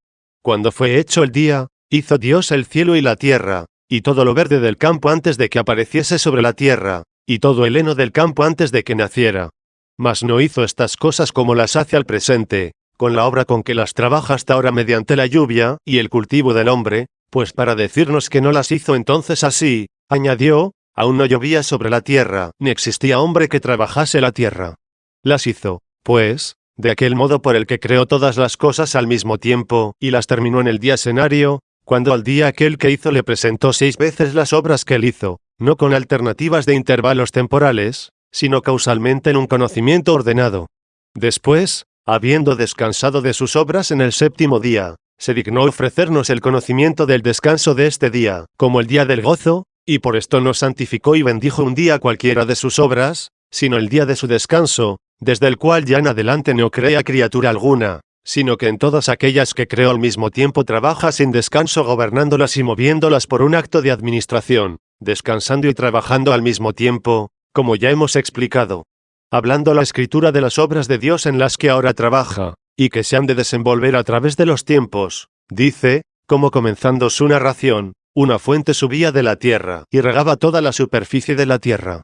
Cuando fue hecho el día, hizo Dios el cielo y la tierra, y todo lo verde del campo antes de que apareciese sobre la tierra, y todo el heno del campo antes de que naciera. Mas no hizo estas cosas como las hace al presente, con la obra con que las trabaja hasta ahora mediante la lluvia y el cultivo del hombre, pues para decirnos que no las hizo entonces así, añadió, aún no llovía sobre la tierra, ni existía hombre que trabajase la tierra. Las hizo, pues, de aquel modo por el que creó todas las cosas al mismo tiempo, y las terminó en el día senario, cuando al día aquel que hizo le presentó 6 veces las obras que él hizo, no con alternativas de intervalos temporales, sino causalmente en un conocimiento ordenado. Después, habiendo descansado de sus obras en el 7º día, se dignó ofrecernos el conocimiento del descanso de este día, como el día del gozo, y por esto nos santificó y bendijo un día cualquiera de sus obras, sino el día de su descanso, desde el cual ya en adelante no crea criatura alguna, sino que en todas aquellas que creó al mismo tiempo trabaja sin descanso gobernándolas y moviéndolas por un acto de administración, descansando y trabajando al mismo tiempo, como ya hemos explicado. Hablando la Escritura de las obras de Dios en las que ahora trabaja, y que se han de desenvolver a través de los tiempos, dice, como comenzando su narración, una fuente subía de la tierra y regaba toda la superficie de la tierra.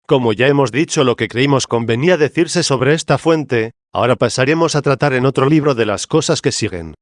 Como ya hemos dicho lo que creímos convenía decirse sobre esta fuente, ahora pasaremos a tratar en otro libro de las cosas que siguen.